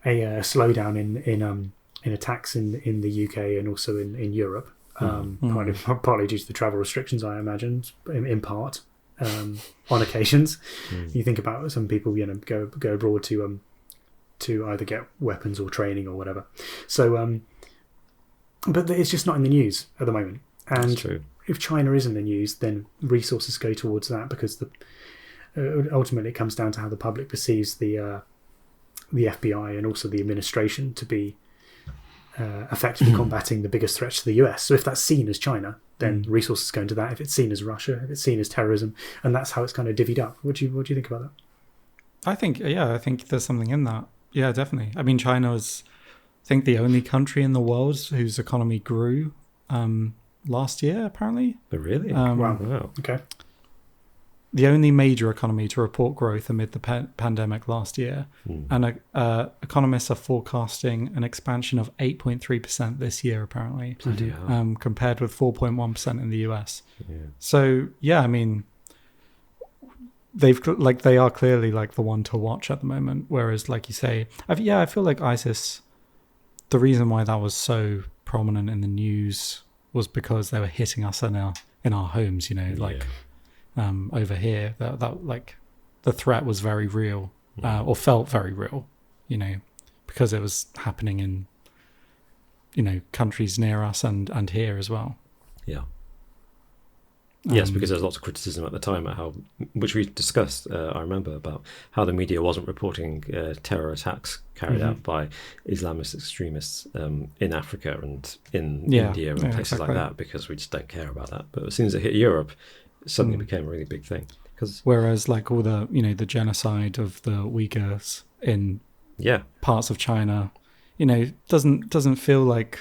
slowdown in attacks in the UK and also in Europe, partly due to the travel restrictions, I imagine, in part. On occasions, you think about some people, go abroad to either get weapons or training or whatever. So, but it's just not in the news at the moment. And that's true. If China is in the news, then resources go towards that because ultimately it comes down to how the public perceives the FBI and also the administration to be effectively combating the biggest threats to the US. So if that's seen as China, then resources go into that. If it's seen as Russia, if it's seen as terrorism, and that's how it's kind of divvied up. What do you think about that? I think there's something in that. Yeah, definitely. I mean, China was, I think, the only country in the world whose economy grew last year, apparently. But really? Wow. Okay. The only major economy to report growth amid the pandemic last year. And economists are forecasting an expansion of 8.3% this year, apparently, compared with 4.1% in the US. Yeah. So, I mean, they are clearly like the one to watch at the moment. Whereas, like you say, I feel like ISIS, the reason why that was so prominent in the news was because they were hitting us in in our homes, like over here, that like the threat was very real, or felt very real, because it was happening in, countries near us and here as well. Yeah. Yes, because there's lots of criticism at the time at how, which we discussed, I remember, about how the media wasn't reporting terror attacks carried out by Islamist extremists in Africa and in India and places like that, because we just don't care about that. But as soon as it hit Europe, it suddenly became a really big thing. Whereas like all the, the genocide of the Uyghurs in parts of China, doesn't feel like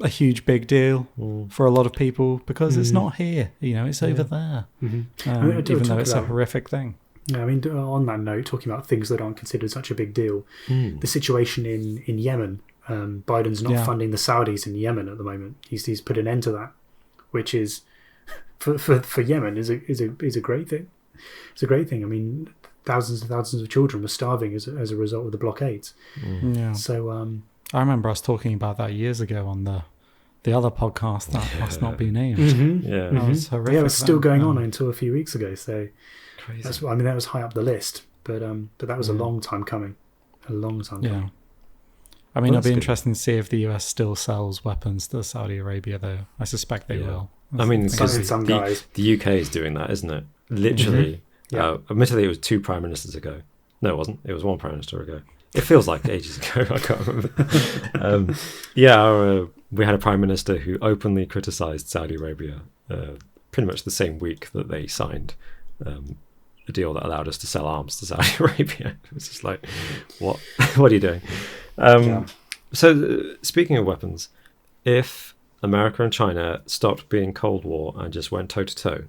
a huge big deal for a lot of people, because it's not here, it's over there, even though it's a horrific thing. Yeah, I mean, on that note, talking about things that aren't considered such a big deal, the situation in Yemen, Biden's not funding the Saudis in Yemen at the moment. He's put an end to that, which is for Yemen is a great thing. It's a great thing. I mean, thousands and thousands of children were starving as a result of the blockades. So I remember us talking about that years ago on the other podcast that must not be named. That was horrific. Yeah, it was still going on until a few weeks ago. So that's, that was high up the list. But that was a long time coming. A long time coming. I mean, it'll be interesting to see if the US still sells weapons to Saudi Arabia, though. I suspect they will. I mean, the UK is doing that, isn't it? Literally. Admittedly, it was 2 prime ministers ago. No, it wasn't. It was 1 prime minister ago. It feels like ages ago. I can't remember. We had a prime minister who openly criticised Saudi Arabia pretty much the same week that they signed a deal that allowed us to sell arms to Saudi Arabia. It was just like, what? What are you doing? So, speaking of weapons, if America and China stopped being Cold War and just went toe-to-toe,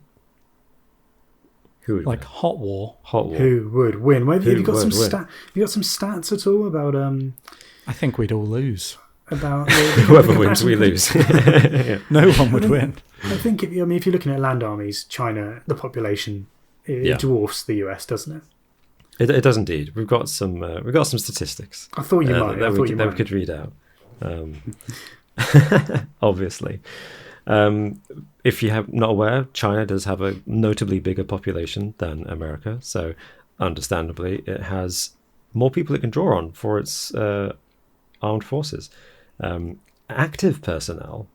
who would win? Hot war? Hot war. Who would win? Have you got some stats at all about... I think we'd all lose. About whoever wins, we lose. No one would win. I think if you're looking at land armies, China, the population, it dwarfs the US, doesn't it? It does indeed. We've got some statistics. I thought you might. That we could read out. Obviously. If you have not aware, China does have a notably bigger population than America, so understandably it has more people it can draw on for its armed forces. Active personnel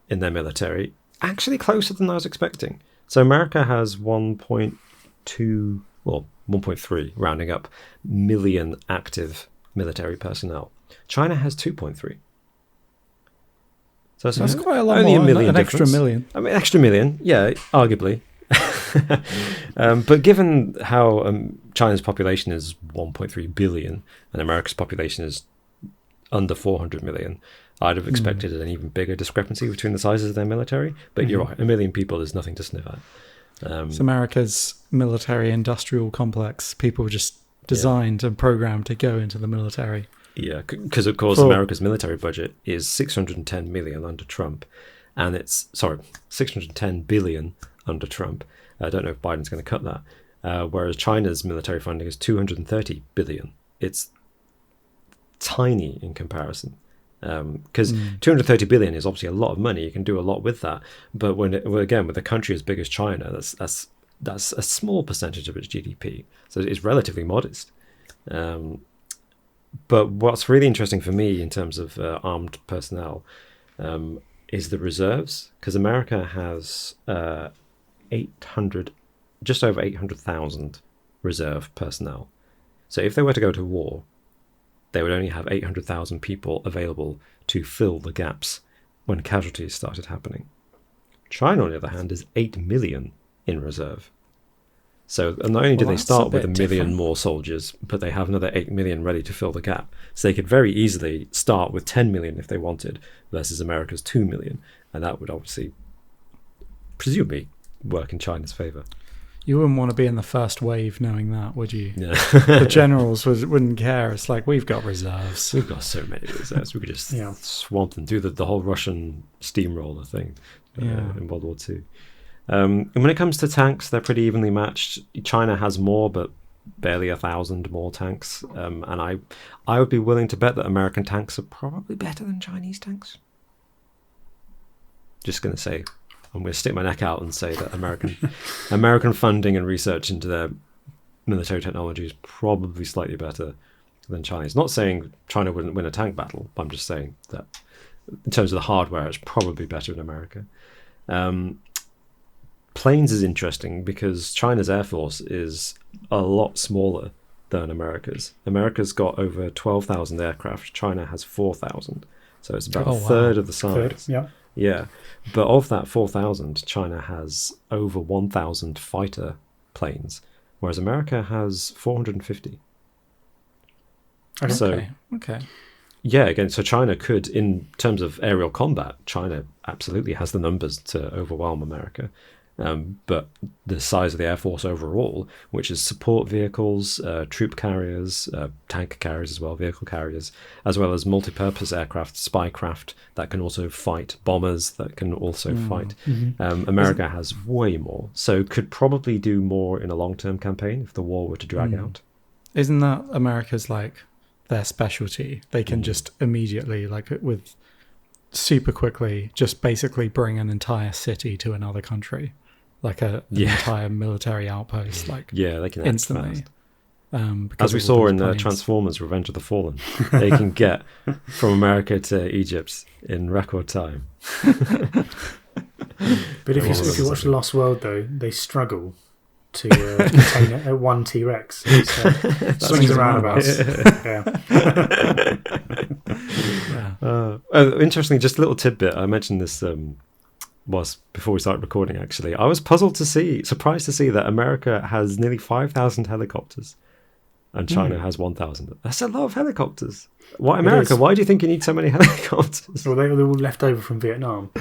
in their military, actually closer than I was expecting. So America has 1.3, rounding up, million active military personnel. China has 2.3. So that's quite a lot only more, a million an extra difference. million. I mean, extra million, yeah, arguably. But given how China's population is 1.3 billion and America's population is under 400 million, I'd have expected an even bigger discrepancy between the sizes of their military. But you're right, 1 million people is nothing to sniff at. It's America's military industrial complex. People were just designed and programmed to go into the military. Yeah, because of course America's military budget is 610 million under Trump, and 610 billion under Trump. I don't know if Biden's going to cut that. Whereas China's military funding is 230 billion. It's tiny in comparison. Because 230 billion is obviously a lot of money. You can do a lot with that. But with a country as big as China, that's a small percentage of its GDP. So it's relatively modest. But what's really interesting for me in terms of armed personnel is the reserves, because America has just over 800,000 reserve personnel. So if they were to go to war, they would only have 800,000 people available to fill the gaps when casualties started happening. China, on the other hand, is 8 million in reserve. So not only do they start with 1 million more soldiers, but they have another 8 million ready to fill the gap. So they could very easily start with 10 million if they wanted, versus America's 2 million. And that would obviously, presumably, work in China's favour. You wouldn't want to be in the first wave knowing that, would you? No. The generals wouldn't care. It's like, we've got reserves. We've got so many reserves. We could just swamp them, do the whole Russian steamroller thing in World War II. And when it comes to tanks, they're pretty evenly matched. China has more, but barely 1,000 more tanks. And I would be willing to bet that American tanks are probably better than Chinese tanks. Just going to say I'm going to stick my neck out and say that American funding and research into their military technology is probably slightly better than Chinese. Not saying China wouldn't win a tank battle, but I'm just saying that in terms of the hardware, it's probably better in America. Planes is interesting because China's Air Force is a lot smaller than America's. America's got over 12,000 aircraft. China has 4,000. So it's about a third of the size. Yeah. But of that 4,000, China has over 1,000 fighter planes, whereas America has 450. Okay. Yeah, again, so China could, in terms of aerial combat, China absolutely has the numbers to overwhelm America. But the size of the Air Force overall, which is support vehicles, troop carriers, tank carriers as well, vehicle carriers, as well as multi-purpose aircraft, spycraft that can also fight, bombers that can also fight. America has way more, so could probably do more in a long-term campaign if the war were to drag out. Isn't that America's like their specialty? They can just immediately, like with super quickly, just basically bring an entire city to another country. Like an entire military outpost, like they can instantly. As we saw in Transformers: Revenge of the Fallen, they can get from America to Egypt in record time. But if you watch The Lost World, though, they struggle to contain one T-Rex. Swings around about. Interestingly, just a little tidbit. I mentioned this. Was before we started recording, actually. I was surprised to see that America has nearly 5,000 helicopters and China has 1,000. That's a lot of helicopters. Why America? Why do you think you need so many helicopters? Well, they're all left over from Vietnam.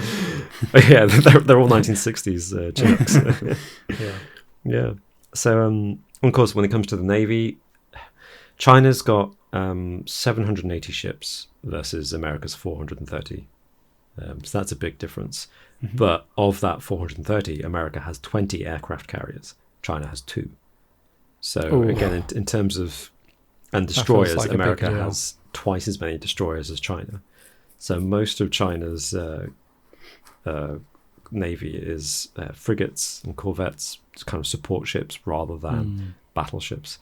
Yeah, they're all 1960s Chinooks. Yeah. So, of course, when it comes to the Navy, China's got 780 ships versus America's 430. So that's a big difference. But of that 430, America has 20 aircraft carriers. China has 2. So again, in terms of destroyers, like America has twice as many destroyers as China. So most of China's navy is frigates and corvettes, kind of support ships rather than battleships.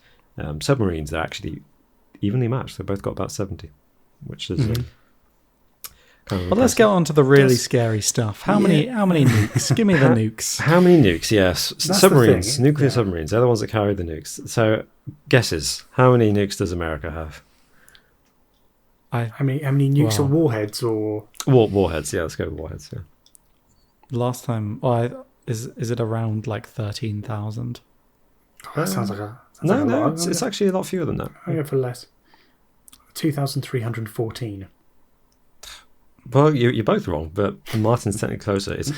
Submarines are actually evenly matched. They've both got about 70, which is. Well, let's get on to the really scary stuff. How many nukes? Give me the nukes. How many nukes? Yes. Submarines, nuclear submarines. They're the ones that carry the nukes. So, guesses. How many nukes does America have? How many nukes or warheads or... Warheads, yeah. Let's go with warheads, yeah. Last time... is it around like 13,000? That sounds like a... No, it's actually a lot fewer than that. I'll go for less. 2,314. Well, you're both wrong, but Martin's technically closer. It's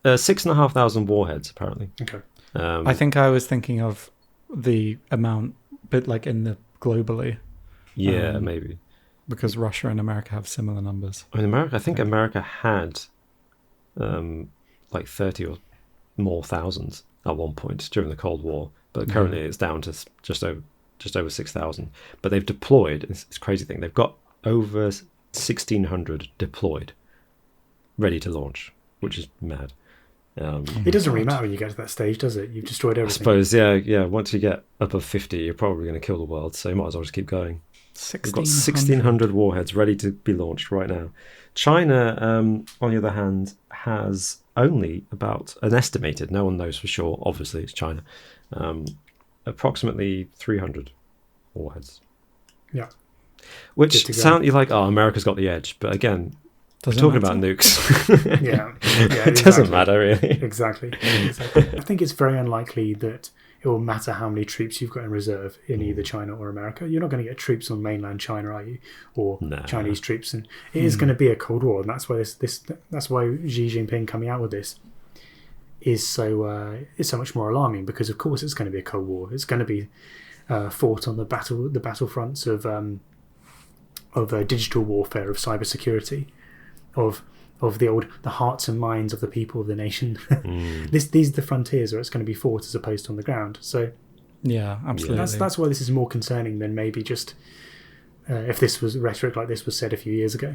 6,500 warheads, apparently. Okay. I think I was thinking of the amount, but like in the globally. Yeah, maybe. Because Russia and America have similar numbers. I think America had like 30 or more thousands at one point during the Cold War, but currently it's down to just over 6,000. But they've deployed. It's a crazy thing. They've got over 1,600 deployed, ready to launch, which is mad. It doesn't really matter when you get to that stage, does it? You've destroyed everything. I suppose, yeah. Once you get above 50, you're probably going to kill the world, so you might as well just keep going. We've got 1,600 warheads ready to be launched right now. China, on the other hand, has only about an estimated, no one knows for sure, obviously it's China, approximately 300 warheads. Yeah. Which sound you're like, America's got the edge, but again, we're talking about nukes. It doesn't matter really. Exactly. I think it's very unlikely that it will matter how many troops you've got in reserve in either China or America. You're not going to get troops on mainland China, are you? Or Chinese troops, and it is going to be a Cold War, and that's why that's why Xi Jinping coming out with this is so much more alarming, because of course it's going to be a Cold War. It's going to be fought on the battlefronts of digital warfare, of cybersecurity, of the hearts and minds of the people of the nation. These are the frontiers where it's going to be fought as opposed to on the ground. So yeah, absolutely. That's why this is more concerning than maybe just if this was rhetoric like this was said a few years ago.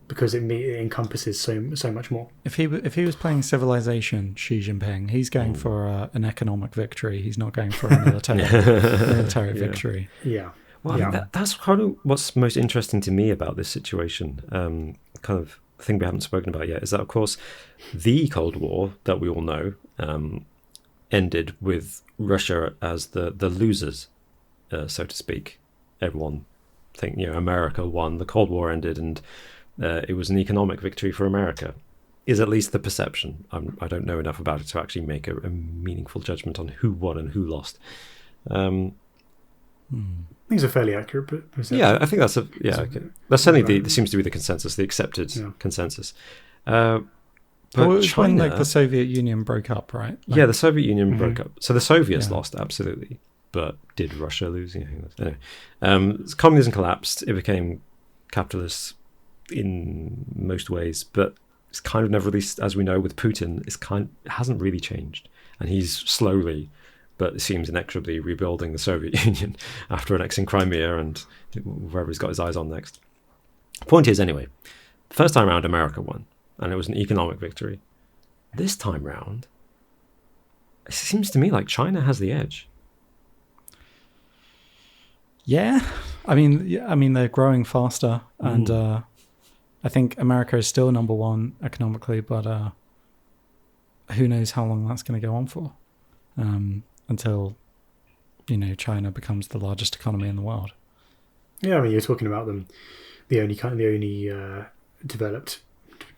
because it encompasses so much more. If he was playing Civilization, Xi Jinping, he's going for an economic victory. He's not going for a military victory. Yeah. Well, I think that's kind of what's most interesting to me about this situation. Kind of thing we haven't spoken about yet is that, of course, the Cold War that we all know ended with Russia as the losers, so to speak. Everyone think America won, the Cold War ended, and it was an economic victory for America. Is at least the perception. I don't know enough about it to actually make a meaningful judgment on who won and who lost. These are fairly accurate perception. Yeah, I think that's that's certainly there seems to be the consensus, the accepted consensus. But it was China, when the Soviet Union broke up, right? The Soviet Union broke up. So the Soviets lost, absolutely. But did Russia lose? Anyway, communism collapsed. It became capitalist in most ways, but it's kind of never, at least as we know with Putin, it hasn't really changed, and he's slowly, but it seems inexorably, rebuilding the Soviet Union after annexing Crimea and wherever he's got his eyes on next. Point is, anyway, first time round America won, and it was an economic victory. This time round, it seems to me like China has the edge. Yeah, I mean they're growing faster, and I think America is still number one economically, but who knows how long that's going to go on for, until China becomes the largest economy in the world. Yeah, I mean, you're talking about them, the only developed.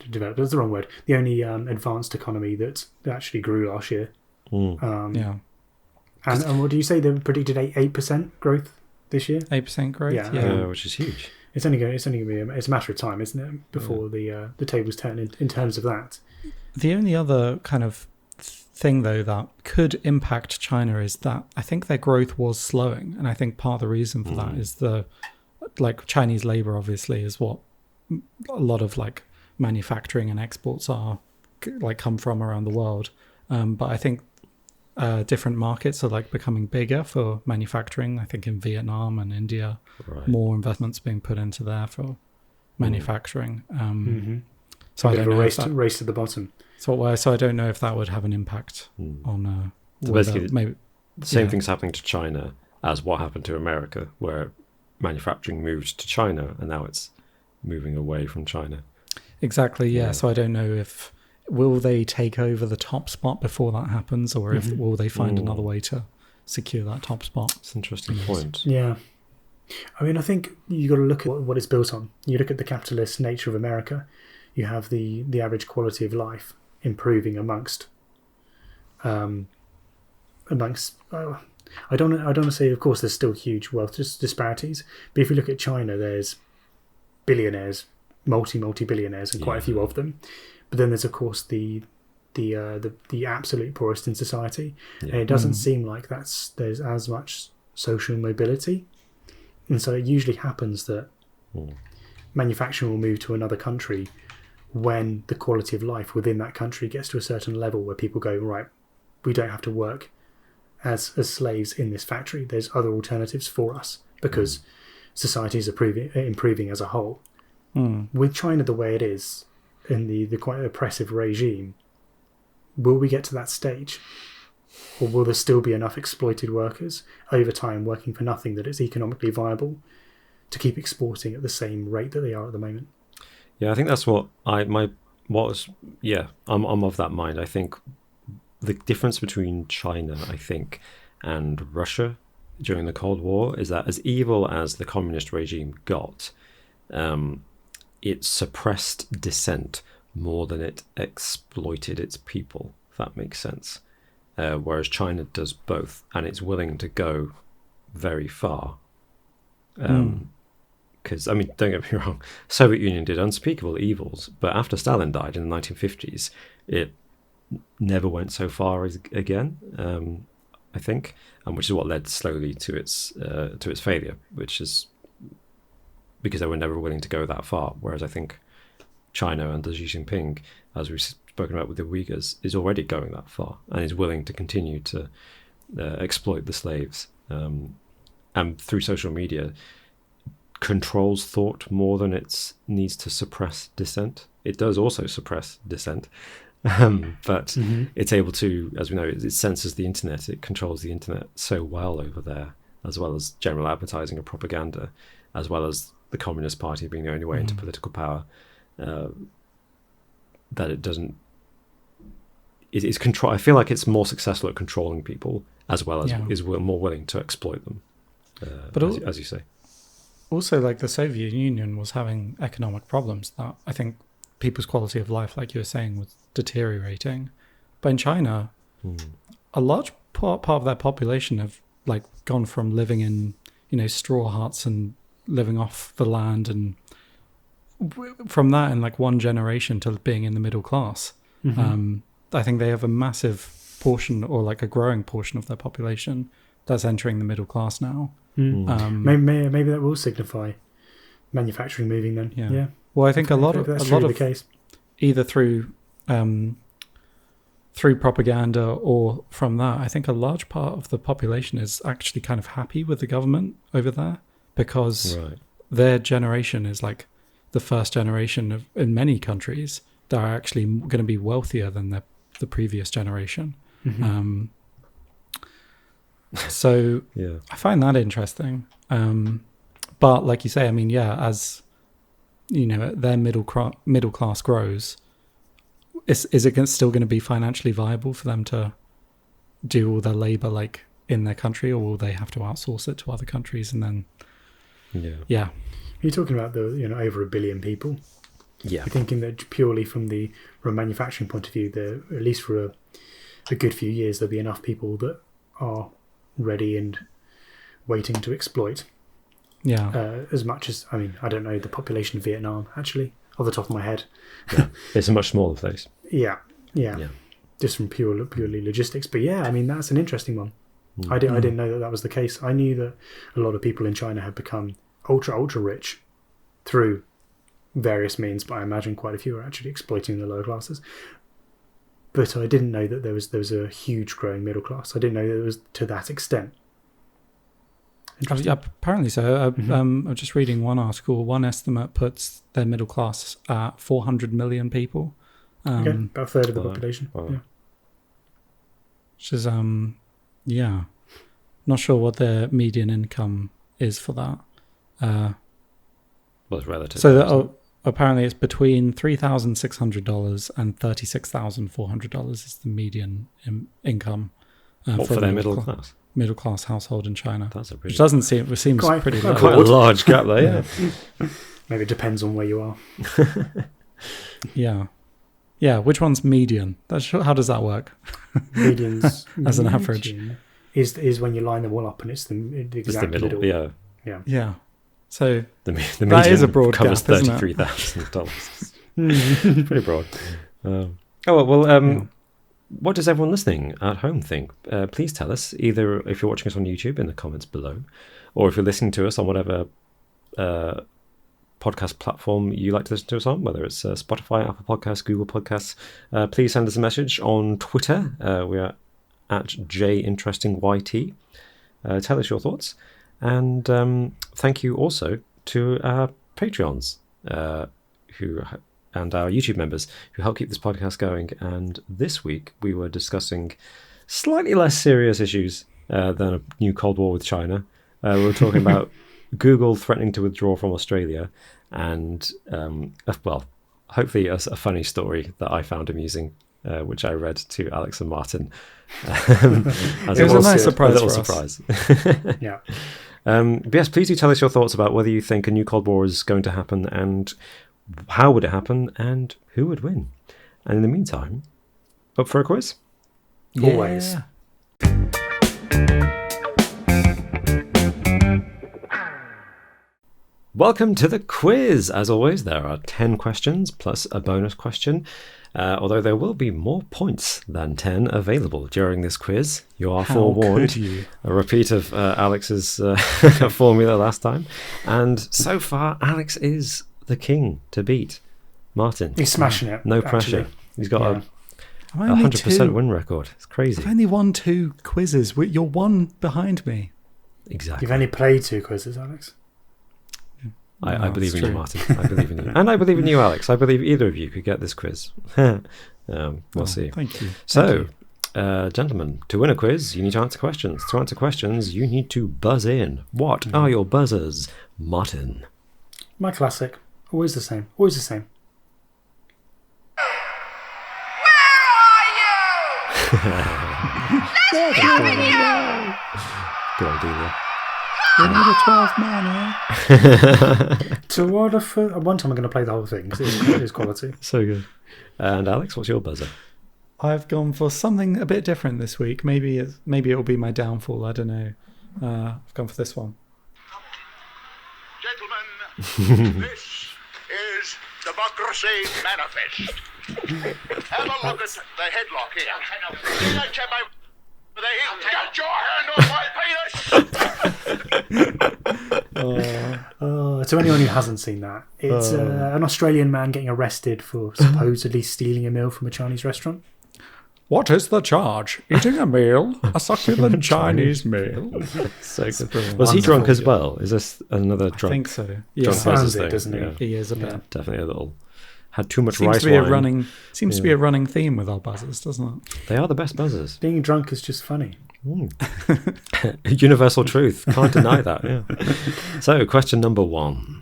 That's the wrong word. The only advanced economy that actually grew last year. Yeah. And what do you say? They predicted 8% growth this year. 8% growth. Yeah, which is huge. It's only going to be. It's a matter of time, isn't it, before the tables turn in terms of that. The only other kind of thing, though, that could impact China is that I think their growth was slowing, and I think part of the reason for that is Chinese labor obviously is what a lot of manufacturing and exports are come from around the world, but I think different markets are becoming bigger for manufacturing. I think in Vietnam and India, more investments being put into there for manufacturing. So I don't know race to the bottom. So I don't know if that would have an impact on. So basically, maybe the same thing's happening to China as what happened to America, where manufacturing moved to China and now it's moving away from China. Exactly. Yeah. So I don't know if. Will they take over the top spot before that happens, or will they find another way to secure that top spot? It's an interesting point. Yeah. I mean, I think you got to look at what it's built on. You look at the capitalist nature of America. You have the average quality of life improving amongst. I don't want to say, of course, there's still huge wealth disparities, but if you look at China, there's billionaires, multi-billionaires, and quite a few of them. But then there's, of course, the absolute poorest in society, and it doesn't seem like there's as much social mobility, and so it usually happens that manufacturing will move to another country when the quality of life within that country gets to a certain level where people go, right, we don't have to work as slaves in this factory. There's other alternatives for us because societies are improving as a whole. With China the way it is, in the quite oppressive regime, will we get to that stage? Or will there still be enough exploited workers over time working for nothing that it's economically viable to keep exporting at the same rate that they are at the moment? Yeah, I think that's what I'm of that mind. I think the difference between China, and Russia during the Cold War is that as evil as the communist regime got, it suppressed dissent more than it exploited its people, if that makes sense. Whereas China does both, and it's willing to go very far. Because, don't get me wrong, Soviet Union did unspeakable evils, but after Stalin died in the 1950s, it never went so far again, I think, and which is what led slowly to its failure, which is because they were never willing to go that far. Whereas I think China under Xi Jinping, as we've spoken about with the Uyghurs, is already going that far and is willing to continue to exploit the slaves. And through social media, controls thought more than it needs to suppress dissent. It does also suppress dissent, but it's able to, as we know, it censors the internet. It controls the internet so well over there, as well as general advertising and propaganda, as well as the Communist Party being the only way into political power, that it doesn't. It's control. I feel like it's more successful at controlling people, as well as is more willing to exploit them. But as you say, also, like the Soviet Union was having economic problems that I think people's quality of life, like you were saying, was deteriorating. But in China, a large part of their population have like gone from living in, straw huts and living off the land, and from that in like one generation to being in the middle class. I think they have a massive portion, or like a growing portion of their population that's entering the middle class now. Maybe that will signify manufacturing moving then. Yeah. Well, I think a lot of the case, either through propaganda or from that, I think a large part of the population is actually kind of happy with the government over there, because their generation is like the first generation in many countries that are actually going to be wealthier than the previous generation. So I find that interesting. But like you say, I mean, as their middle class grows, is it still going to be financially viable for them to do all their labor like in their country, or will they have to outsource it to other countries? And then you're talking about the over 1 billion people. You're thinking that purely from a manufacturing point of view, there, at least for a good few years, there'll be enough people that are ready and waiting to exploit. As much as, I mean, I don't know the population of Vietnam actually off the top of my head. It's a much smaller place. Yeah. Just from purely logistics, but I mean, that's an interesting one. I didn't know that was the case. I knew that a lot of people in China had become ultra rich through various means, but I imagine quite a few are actually exploiting the lower classes. But I didn't know that there was a huge growing middle class. I didn't know that it was to that extent. Apparently so. I'm just reading one article. One estimate puts their middle class at 400 million people. About a third of the population. Wow. Yeah. Which is, not sure what their median income is for that. Well, it's relative. So apparently it's between $3,600 and $36,400 is the median income. For their middle class? Middle class household in China. That's a pretty... It seems pretty low. Quite a large gap there, Maybe it depends on where you are. Yeah, which one's median? How does that work? Median's as an average is when you line them all up and it's the exact middle. Yeah. So the median that is a broad covers gap, $33,000. Pretty broad. What does everyone listening at home think? Please tell us, either if you're watching us on YouTube in the comments below, or if you're listening to us on whatever podcast platform you like to listen to us on, whether it's Spotify, Apple Podcasts, Google Podcasts. Please send us a message on Twitter. We are at JInterestingYT. Tell us your thoughts. And thank you also to our Patreons and our YouTube members who help keep this podcast going. And this week we were discussing slightly less serious issues than a new Cold War with China. We were talking about Google threatening to withdraw from Australia, and hopefully a funny story that I found amusing, which I read to Alex and Martin. It was a nice surprise for us. Yeah. But yes, please do tell us your thoughts about whether you think a new Cold War is going to happen, and how would it happen, and who would win. And in the meantime, up for a quiz? Always. Welcome to the quiz. As always, there are 10 questions plus a bonus question, although there will be more points than 10 available during this quiz. You are forewarned. A repeat of Alex's formula last time. And so far, Alex is the king to beat. Martin. He's smashing it. No pressure. He's got a 100% win record. It's crazy. I've only won 2 quizzes. You're one behind me. Exactly. You've only played 2 quizzes, Alex. I believe in it's you, true. Martin. I believe in you. And I believe in you, Alex. I believe either of you could get this quiz. We'll see. Thank you. So, gentlemen, to win a quiz, you need to answer questions. To answer questions, you need to buzz in. What are your buzzers, Martin? My classic. Always the same. Always the same. Good old Delia. We need a 12 man here. To order for one time, I'm going to play the whole thing because it is quality. So good. And Alex, what's your buzzer? I've gone for something a bit different this week. Maybe it will be my downfall. I don't know. I've gone for this one. Gentlemen, this is Democracy Manifest. Have a look at the headlock here. Get your hand off my penis! To anyone who hasn't seen that, it's an Australian man getting arrested for supposedly stealing a meal from a Chinese restaurant. What is the charge? Eating a meal? A succulent Chinese meal? So good. Was he drunk as well? Is this another I drunk? think so. Drunk Yeah, Sounds thing? it, doesn't he? Yeah, he is a bit. definitely a little. Had too much Seems rice to be wine. to be a running theme with our buzzers, doesn't it? They are the best buzzers. Being drunk is just funny. Universal truth. Can't deny that. Yeah. So, question number 1.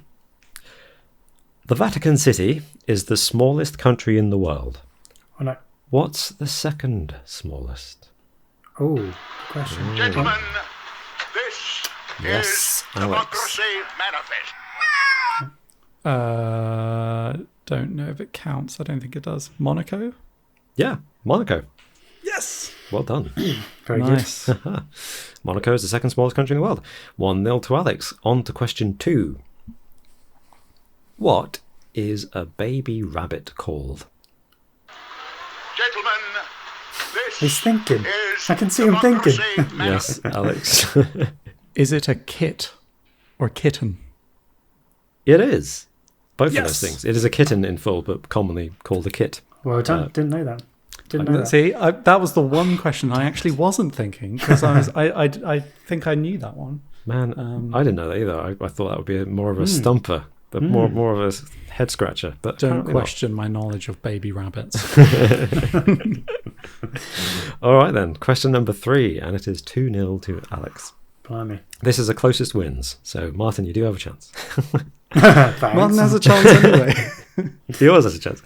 The Vatican City is the smallest country in the world. Oh, no. What's the second smallest? Oh, good question. Gentlemen, this Yes, is Alex. Democracy Manifest. Don't know if it counts. I don't think it does. Monaco? Yeah, Monaco. Yes. Well done. Very Nice. Monaco is the second smallest country in the world. 1-0 to Alex. On to question 2. What is a baby rabbit called? Gentlemen, this He's thinking. is I can see him thinking. Democracy Manifest. Yes, Alex. Is it a kit or kitten? It is. Both of Yes. those things. It is a kitten in full, but commonly called a kit. Well done. Didn't know that. Didn't know that. See, that was the one question I actually wasn't thinking because I think I knew that one. Man, I didn't know that either. I thought that would be more of a stumper, but more of a head scratcher. But Don't apparently not. question my knowledge of baby rabbits. All right then. Question number 3, and it is 2-0 to Alex. Blimey. This is the closest wins. So Martin, you do have a chance. Thanks. Martin has a chance anyway. He always has a chance.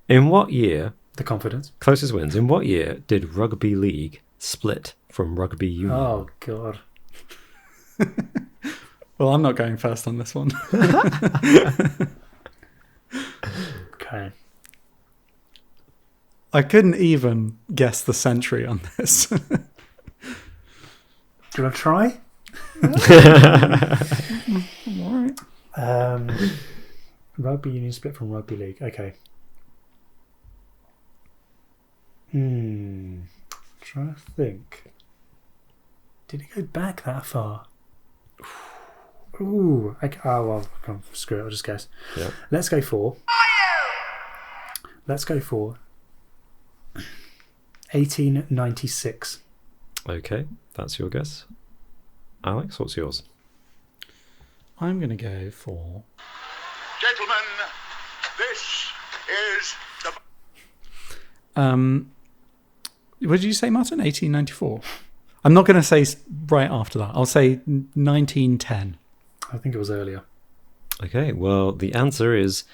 In what year? The confidence. Closest wins. In what year did rugby league split from rugby union? Oh, God. Well, I'm not going first on this one. Okay. I couldn't even guess the century on this. Do you want to try? All right. Rugby union split from rugby league. Okay. Trying to think. Did it go back that far? Ooh. Okay. Oh, well, screw it. I'll just guess. Yeah. Let's go for 1896. Okay, that's your guess. Alex, what's yours? I'm going to go for... Gentlemen, this is What did you say, Martin? 1894? I'm not going to say right after that. I'll say 1910. I think it was earlier. Okay, well, the answer is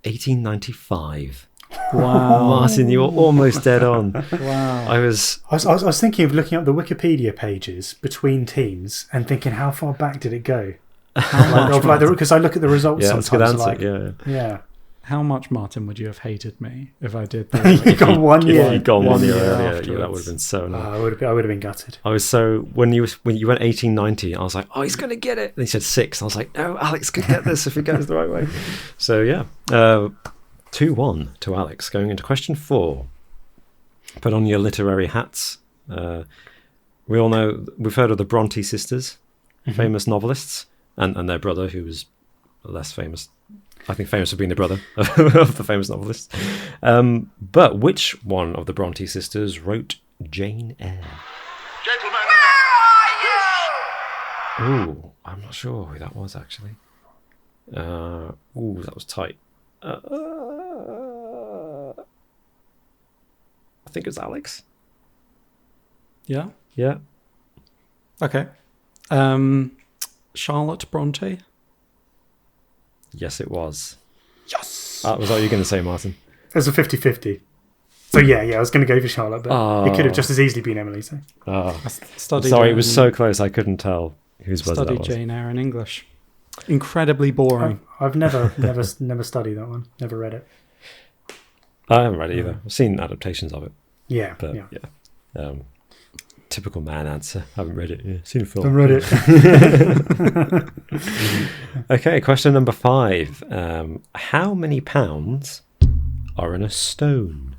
1895. Wow. Martin, you were almost dead on. Wow. I was. I was thinking of looking up the Wikipedia pages between teams and thinking, how far back did it go? Because I look at the results Yeah, that's a good sometimes. answer. Yeah. How much, Martin, would you have hated me if I did that? You got 1 Yeah, year. you'd gone 1 year year earlier. Yeah, afterwards. that would have been so nice. I would have been gutted. I was so when you went 1890, I was like, oh, he's gonna get it. And he said 6. I was like, no, Alex could get this if he goes the right way. So yeah, 2-1 to Alex. Going into question 4. Put on your literary hats. We all know we've heard of the Bronte sisters, famous novelists, and their brother, who was less famous. I think famous for being the brother of the famous novelist. But which one of the Bronte sisters wrote Jane Eyre? Gentlemen, Ooh, I'm not sure who that was actually. Ooh, that was tight. I think it's Alex. Yeah. Yeah. Okay. Charlotte Bronte. Yes, it was. Yes. Was that what you were going to say, Martin? There's a 50-50. So yeah, I was going to go for Charlotte, but it could have just as easily been Emily. So Sorry, it was so close I couldn't tell whose buzzer that Studied was. Jane Eyre in English. Incredibly boring. I've never studied that one. Never read it. I haven't read it either. I've seen adaptations of it, Yeah, but yeah. Typical man answer. Haven't read it. Yeah, seen a film. I've read it. Okay, question number 5. How many pounds are in a stone?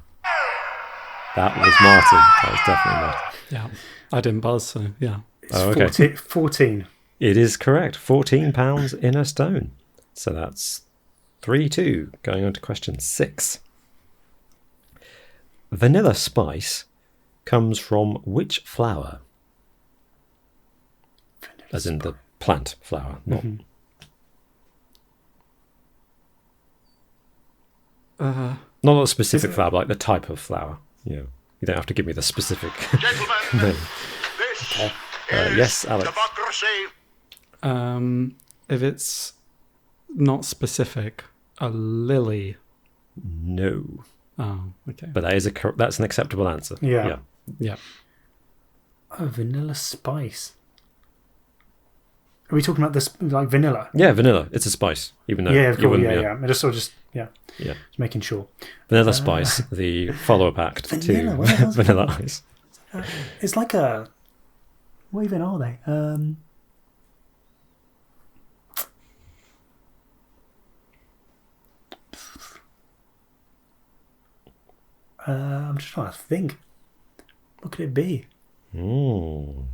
That was Martin. That was definitely Martin. Yeah. I didn't buzz, so yeah. It's 14. It is correct. 14 pounds in a stone. So that's 3-2. Going on to question 6. Vanilla spice comes from which flower? As in the plant flower, not... Not a specific flower, but like the type of flower. You don't have to give me the specific. Gentlemen, No. this is Yes, Alex. democracy. If it's not specific, a lily. No. Oh, okay. But that's an acceptable answer. Yeah. Yeah. Oh, vanilla spice. Are we talking about this like vanilla? Yeah, vanilla. It's a spice, even though Yeah, of you course. wouldn't. Yeah. I just Yeah. just making sure. Vanilla spice, the follow-up act Vanilla, to what the hell's Vanilla Ice. It's like a. What even are they? I'm just trying to think. What could it be? Mm.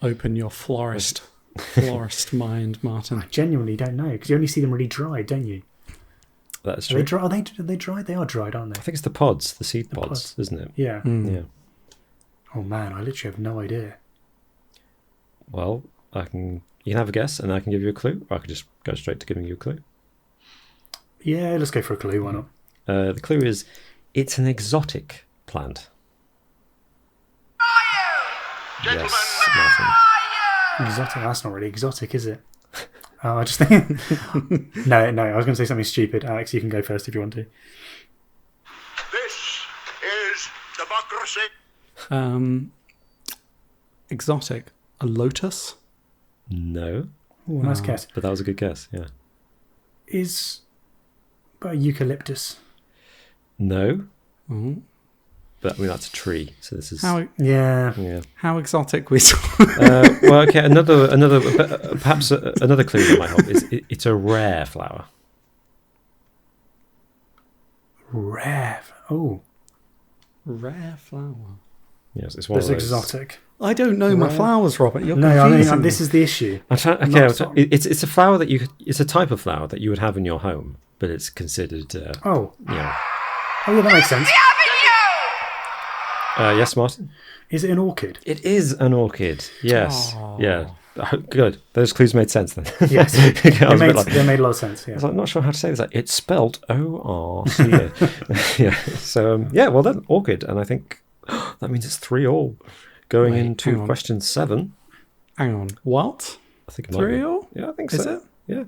Open your florist mind, Martin. I genuinely don't know because you only see them really dried, don't you? That's Are they true. dry? Are they dried? They are dried, aren't I they? think it's the pods, the seed pods, pods. isn't it? Yeah. Yeah. Oh man, I literally have no idea. Well, you can have a guess, and I can give you a clue, or I could just go straight to giving you a clue. Yeah, let's go for a clue. Why not? The clue is, it's an exotic plant. Gentlemen, Yes, Martin. Exotic? That's not really exotic, is it? Oh, I just think. No. I was going to say something stupid. Alex, you can go first if you want to. this is democracy. Exotic. A lotus? No, Oh, nice guess. but that was a good guess. Yeah. Is eucalyptus? No, Mhm. but I mean that's a tree. So this is How yeah. how exotic we saw. Well, okay. Perhaps another clue that might help is it's a rare flower. Rare. Oh, Rare flower. Yes, it's one that's of those. exotic. I don't know my Rare. flowers, Robert. You're No, I confusing mean me. this is the issue. It's a flower that it's a type of flower that you would have in your home, but it's considered. Oh, Yeah. oh yeah, that makes sense. Yes, Martin. Is it an orchid? It is an orchid. Yes. Aw. Yeah. Good. Those clues made sense then. Yes, I was a bit like- they made a lot of sense. I Yeah. was like, not sure how to say this. Like, it's spelt O-R-C-A. Yeah. So yeah. Well, then orchid, and I think that means it's 3-3 going Wait, into hang on. question 7. Hang on. What? I think it might be. 3-3? Yeah, I think Is so. it? Yeah. Yeah.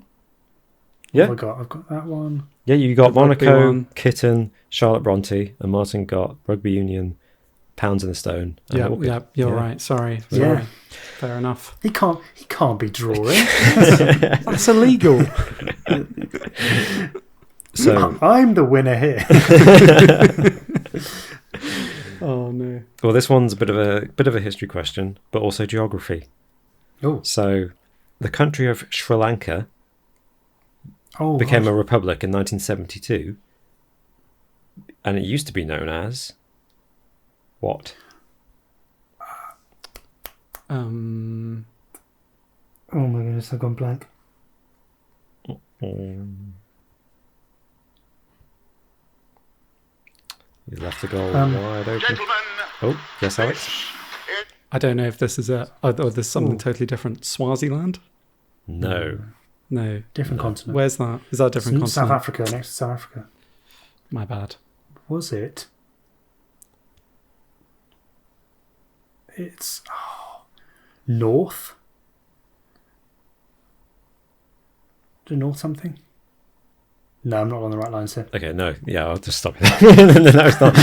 Yeah. I've got that one. Yeah. You got The rugby Monaco, one. Kitten, Charlotte Bronte, and Martin got Rugby Union, Pounds in a Stone. And Yeah, orchid. yeah, you're Yeah. right. Sorry. Yeah. Fair enough. He can't be drawing. That's illegal. So I'm the winner here. Oh no. well, this one's a bit of a history question, but also geography. Oh, So, the country of Sri Lanka became a republic in 1972, and it used to be known as what? Oh my goodness, I've gone blank. You left the goal Um, wide open. Gentlemen, Oh, yes, Alex. this is I don't know if this is or there's something totally different. Swaziland? No. No. Different continent. Where's that? Is that a different continent? South Africa, next to South Africa. My bad. Was it? It's north. Do north something? No, I'm not on the right lines here. Okay, no. Yeah, I'll just stop it. No, it's not.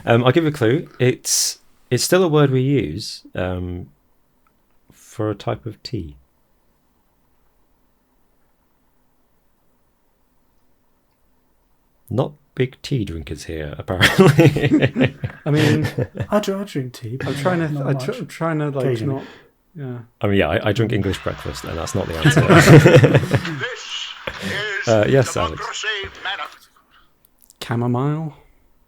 I'll give you a clue. It's still a word we use for a type of tea. Not big tea drinkers here, apparently. I mean, I drink tea. But I'm trying to. not much. I'm trying to like Occasionally. not. Yeah. I mean, yeah, I drink English breakfast, and that's not the answer. This is yes, Alex. Democracy Manifest. Chamomile.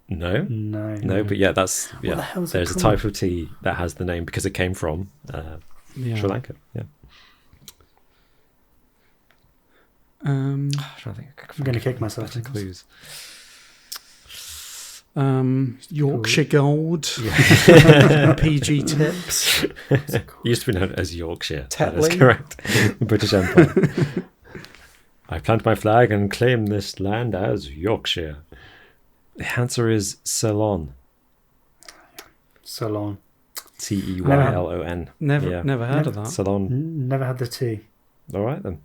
No, No. but yeah, that's the hell is it There's a called? type of tea that has the name because it came from Yeah. Sri Lanka. Yeah, Um. I'm trying to think. I'm going to kick myself. Better clues. Yorkshire Gold. PG Tips. It used to be known as Yorkshire. That is Tetley. correct. British Empire. I plant my flag and claim this land as Yorkshire. The answer is Ceylon. Ceylon. Ceylon. Never heard of that. Ceylon. Never had the tea. All right then.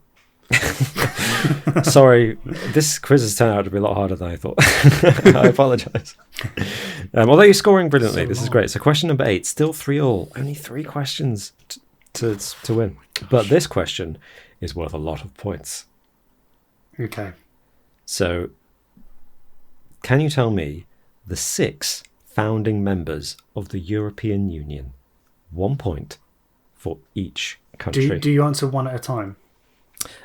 Sorry, this quiz has turned out to be a lot harder than I thought. I apologise. Although you're scoring brilliantly, this is great. So question number 8, still 3-all. Only 3 questions to win. But this question is worth a lot of points. Okay. So, can you tell me the 6 founding members of the European Union? 1 point for each country. Do you answer one at a time?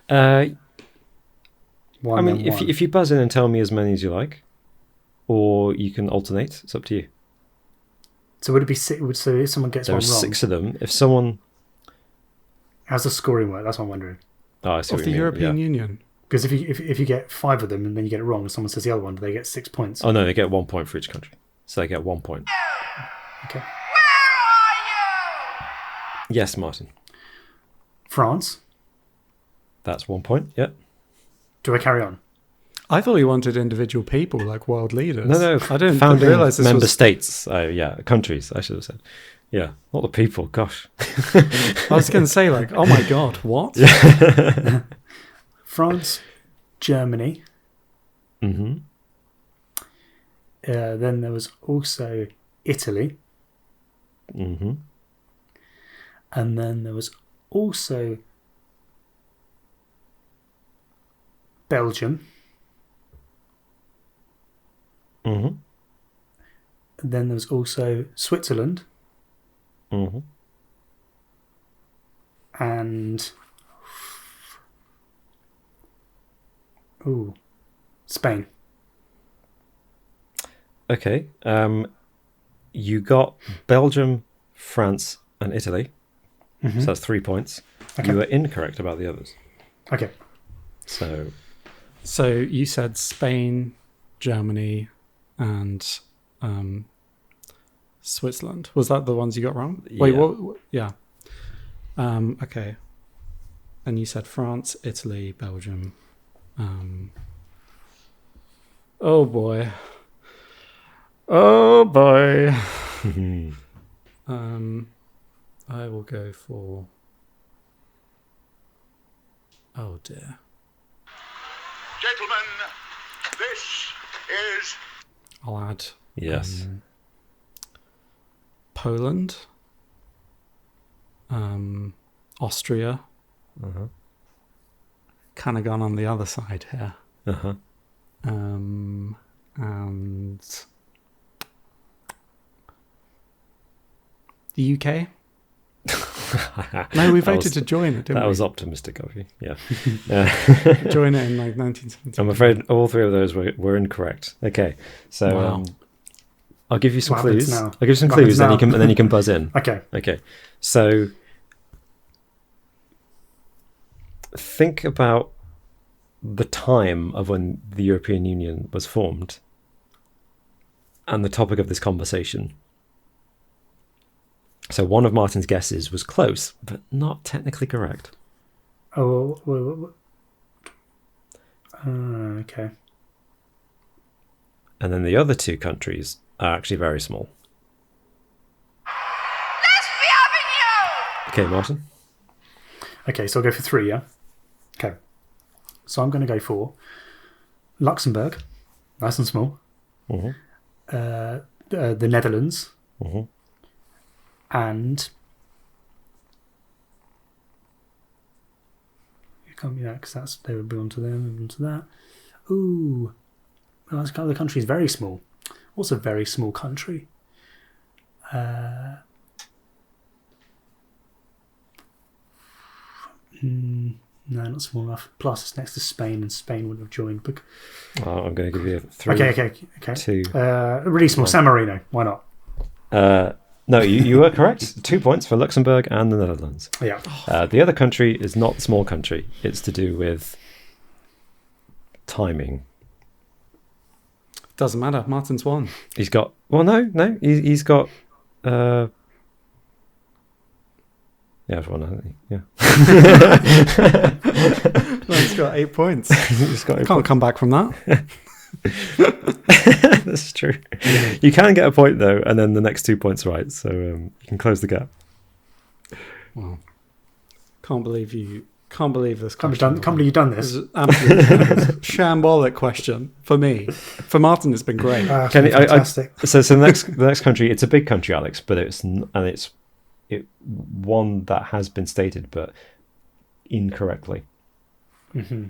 I One. mean, if you buzz in and tell me as many as you like, or you can alternate, it's up to you. So would it be six? So if someone gets There are one wrong, 6 of them. If someone, how's the scoring work? That's what I'm wondering. I see Of what the you mean. European Yeah. Union. Because if you get 5 of them and then you get it wrong, and someone says the other one, do they get 6 points? Oh no, they get 1 point for each country, so they get 1 point. Okay. Yes, Martin. France. That's 1 point. Yep. Do I carry on? I thought you wanted individual people, like world leaders. No. I didn't Founding realize this member was. states. Yeah, countries. I should have said. Yeah, not the people. Gosh. I was going to say, like, oh my god, what? France, Germany. Mm-hmm. Then there was also Italy, Mm-hmm. and then there was also Belgium. Mm-hmm. And then there was also Switzerland Mm-hmm. and Spain. Okay. You got Belgium, France, and Italy. Mhm. So that's 3 points. Okay. You were incorrect about the others. Okay. So So you said Spain, Germany, and Switzerland. Was that the ones you got wrong? Wait, Yeah. what? Yeah. Okay. And you said France, Italy, Belgium. Oh boy. Oh boy. I will go for. Oh dear. Gentlemen, this is I'll add yes. Poland, Austria. Uh-huh. Kind of gone on the other side here. Uh-huh. And the UK. No, we That voted was- to join it, didn't That we? was optimistic of you. Yeah. Join it in like 1970. I'm afraid all 3 of those were incorrect. Okay. So Wow. I'll give you some What happens clues. now? I'll give you some What clues, happens now? and then you can buzz in. Okay. Okay. So think about the time of when the European Union was formed and the topic of this conversation. So one of Martin's guesses was close, but not technically correct. Oh, okay. And then the other two countries are actually very small. Okay, Martin. Okay, so I'll go for 3, yeah? Okay. So I'm going to go for Luxembourg, nice and small. Mhm. The Netherlands. Mhm. And... It can't be that, because they would belong to them, belong to that. Ooh. Well, that's kind of the country is very small. Also a very small country. No, not small enough. Plus, it's next to Spain, and Spain wouldn't have joined. But... I'm going to give you 3. Okay. 2. Really small. San Marino. Why not? No, you were correct. 2 points for Luxembourg and the Netherlands. Yeah. The other country is not the small country. It's to do with timing. Doesn't matter. Martin's won. He's got... Well, no. He's got... Yeah, I've won, hasn't he? Yeah. Well, he's got 8 points. He's got 8 Can't come back from that. That's true. You can get a point, though, and then the next 2 points right. So you can close the gap. Wow. Can't believe this question. Can't believe you've done This this. is absolutely shambolic question for me. For Martin, it's been great. Fantastic. So the next country, it's a big country, Alex, but it's one that has been stated, but incorrectly. Mm-hmm.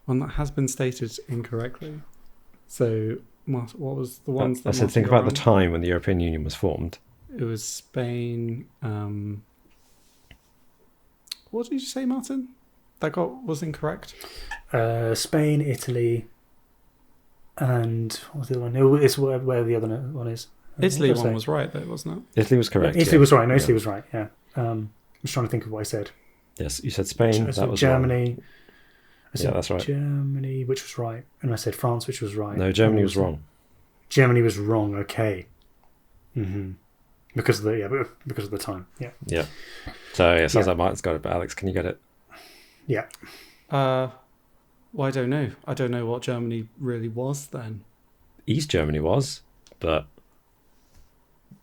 One that has been stated incorrectly. So, what was the ones that I said, Martin think got about the wrong? time when the European Union was formed. It was Spain. What did you say, Martin? That was incorrect. Spain, Italy, and what was the other one? It's where the other one is. Italy What did I one say? was right, though, wasn't Italy was correct. Italy yeah. was right. No, Yeah. Italy was right. Yeah. I was trying to think of what I said. Yes, you said Spain. I That said was Germany. wrong. I said Yeah, that's right. Germany, which was right, and I said France, which was right. No, Germany And was wrong. Germany was wrong. Okay. Mm-hmm. Because of the time. Yeah. Yeah. So yeah, sounds Yeah. like Martin's got it, but Alex, can you get it? Yeah. Well, I don't know. I don't know what Germany really was then. East Germany was, but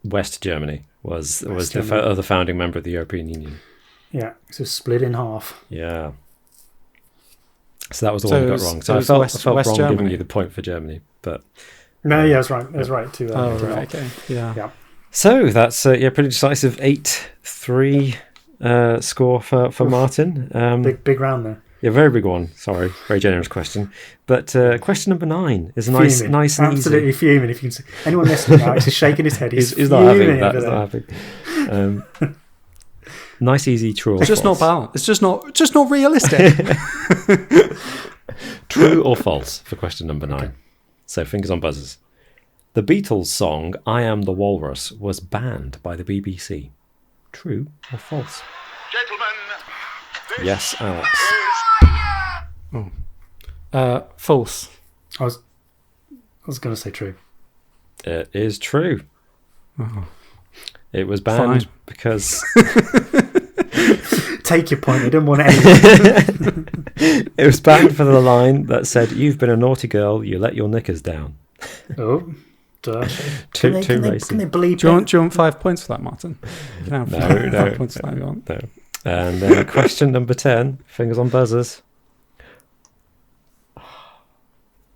West Germany was West the Germany. other founding member of the European Union. Yeah. So split in half. Yeah. So that was the So one it you got was- wrong. it So I was felt West wrong Germany. giving you the point for Germany, but No, yeah, that's right. That's right. To, Oh, to right. help. Okay. Yeah. Yeah. so that's pretty decisive 8-3 score for Martin. Big round there. Yeah, very big one. Sorry, very generous question. But question number 9 is nice Fuming. and Absolutely easy. fuming. If you can see anyone listening, Alex is shaking his head. He's He's not happy. fuming That's over not there. happy. Nice, easy, true or It's just not false. balanced. It's just not realistic. True or false for question number 9. So fingers on buzzers. The Beatles song "I Am the Walrus" was banned by the BBC. True or false? Gentlemen, this Yes, Alex. is False. I was going to say true. It is true. Oh. It was banned Fine. because Take your point. I didn't want any. it was banned for the line that said, "You've been a naughty girl. You let your knickers down." Oh, duh. Too Can they racing. bleep Do you it? want 5 points for that, Martin? You can have No, five no, points for that if you want. no. And then question number 10. Fingers on buzzers.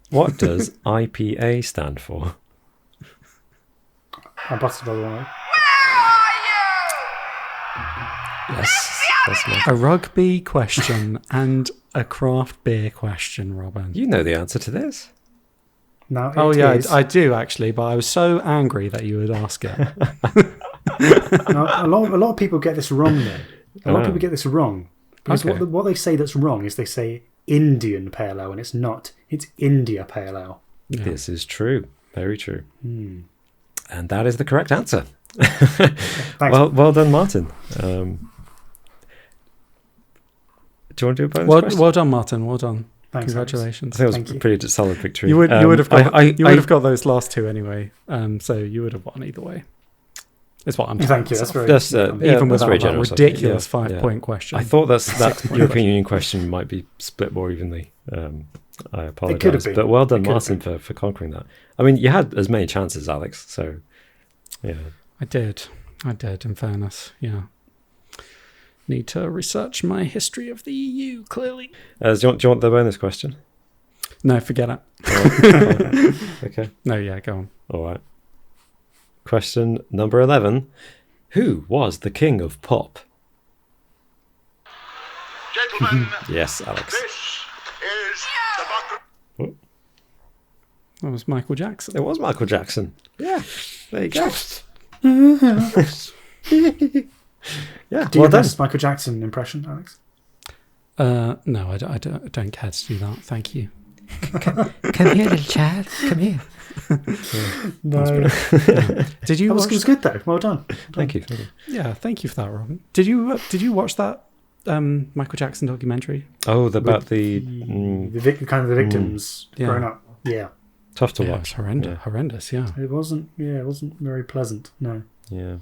What does IPA stand for? I busted the other one. Yes, that's nice. A rugby question and a craft beer question, Robin. You know the answer to this. No, Oh it yeah, is. I do actually, but I was so angry that you would ask it. No, a lot of people get this wrong. Then a lot of Oh. people get this wrong because Okay. what they say that's wrong is they say Indian Pale Ale, and it's not. It's India Pale Ale. Yeah. This is true. Very true. Hmm. And that is the correct answer. Thanks. Well done, Martin. Do you want to do a bonus question? Well done, Martin. Well done. Thanks, Alex. Congratulations. I think it Thank was a you. pretty solid victory. You would have got I got those last two anyway. So you would have won either way. Is what I'm Thank you. That's very That's, even that's without very that generous. ridiculous Yeah, 5-point question. I thought that 6-point European Union question might be split more evenly. I It could have apologise, been. but well done, It could have Martin, for conquering that. I mean, you had as many chances, Alex. So, yeah. I did. In fairness, yeah. Need to research my history of the EU. Clearly, Do you want the bonus question? no, forget it. Okay. No, yeah, go on. All right. Question number 11. Who was the king of pop? Gentlemen, Yes, Alex. this is democracy. That was Michael Jackson. It was Michael Jackson. Yeah. There you go. Yeah. Do well your done. best Michael Jackson impression, Alex. No, I don't care to do that. Thank you. Come here, little child. Come here. No, Did you that watch? was good though. Well done. Thank you. Yeah, thank you for that, Robin. Did you watch that Michael Jackson documentary? Oh, about the Kind of the victims Yeah. growing up. Yeah, tough to Yeah, watch. it's horrendous. Horrendous. Yeah. it wasn't. Yeah, it wasn't very pleasant. No. Yeah.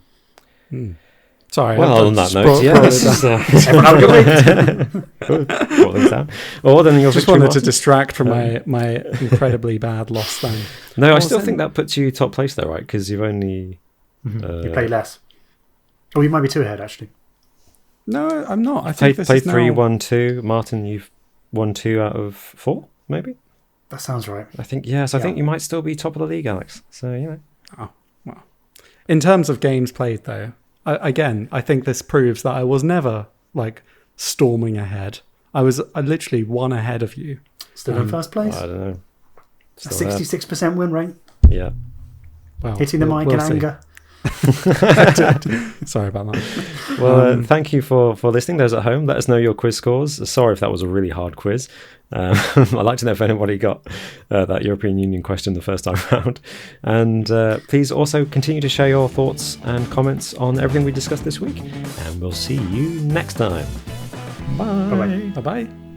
Sorry. Well, on that note, yeah, let's just Everyone have a good week. brought things down. Well, then your just victory, wanted to Martin. distract from my incredibly bad loss then. No, I What still was think it? that puts you top place though, right? Because you've only You play less. Oh, you might be 2 ahead actually. No, I'm not. I think played this is 3, now... 1, 2. Martin, you've won 2 out of 4, maybe. That sounds right. I think yes. I Yeah. think you might still be top of the league, Alex. So you know. Oh, well. In terms of games played, though, I think this proves that I was never like storming ahead. I literally one ahead of you. Still in first place. I don't know. A Still there. 66% win rate. Yeah. Well, Hitting the mic in we'll see. anger. Sorry about that. Well, thank you for listening. Those at home, let us know your quiz scores. Sorry if that was a really hard quiz. I'd like to know if anybody got that European Union question the first time round. And please also continue to share your thoughts and comments on everything we discussed this week. And we'll see you next time. Bye. Bye-bye. Bye bye.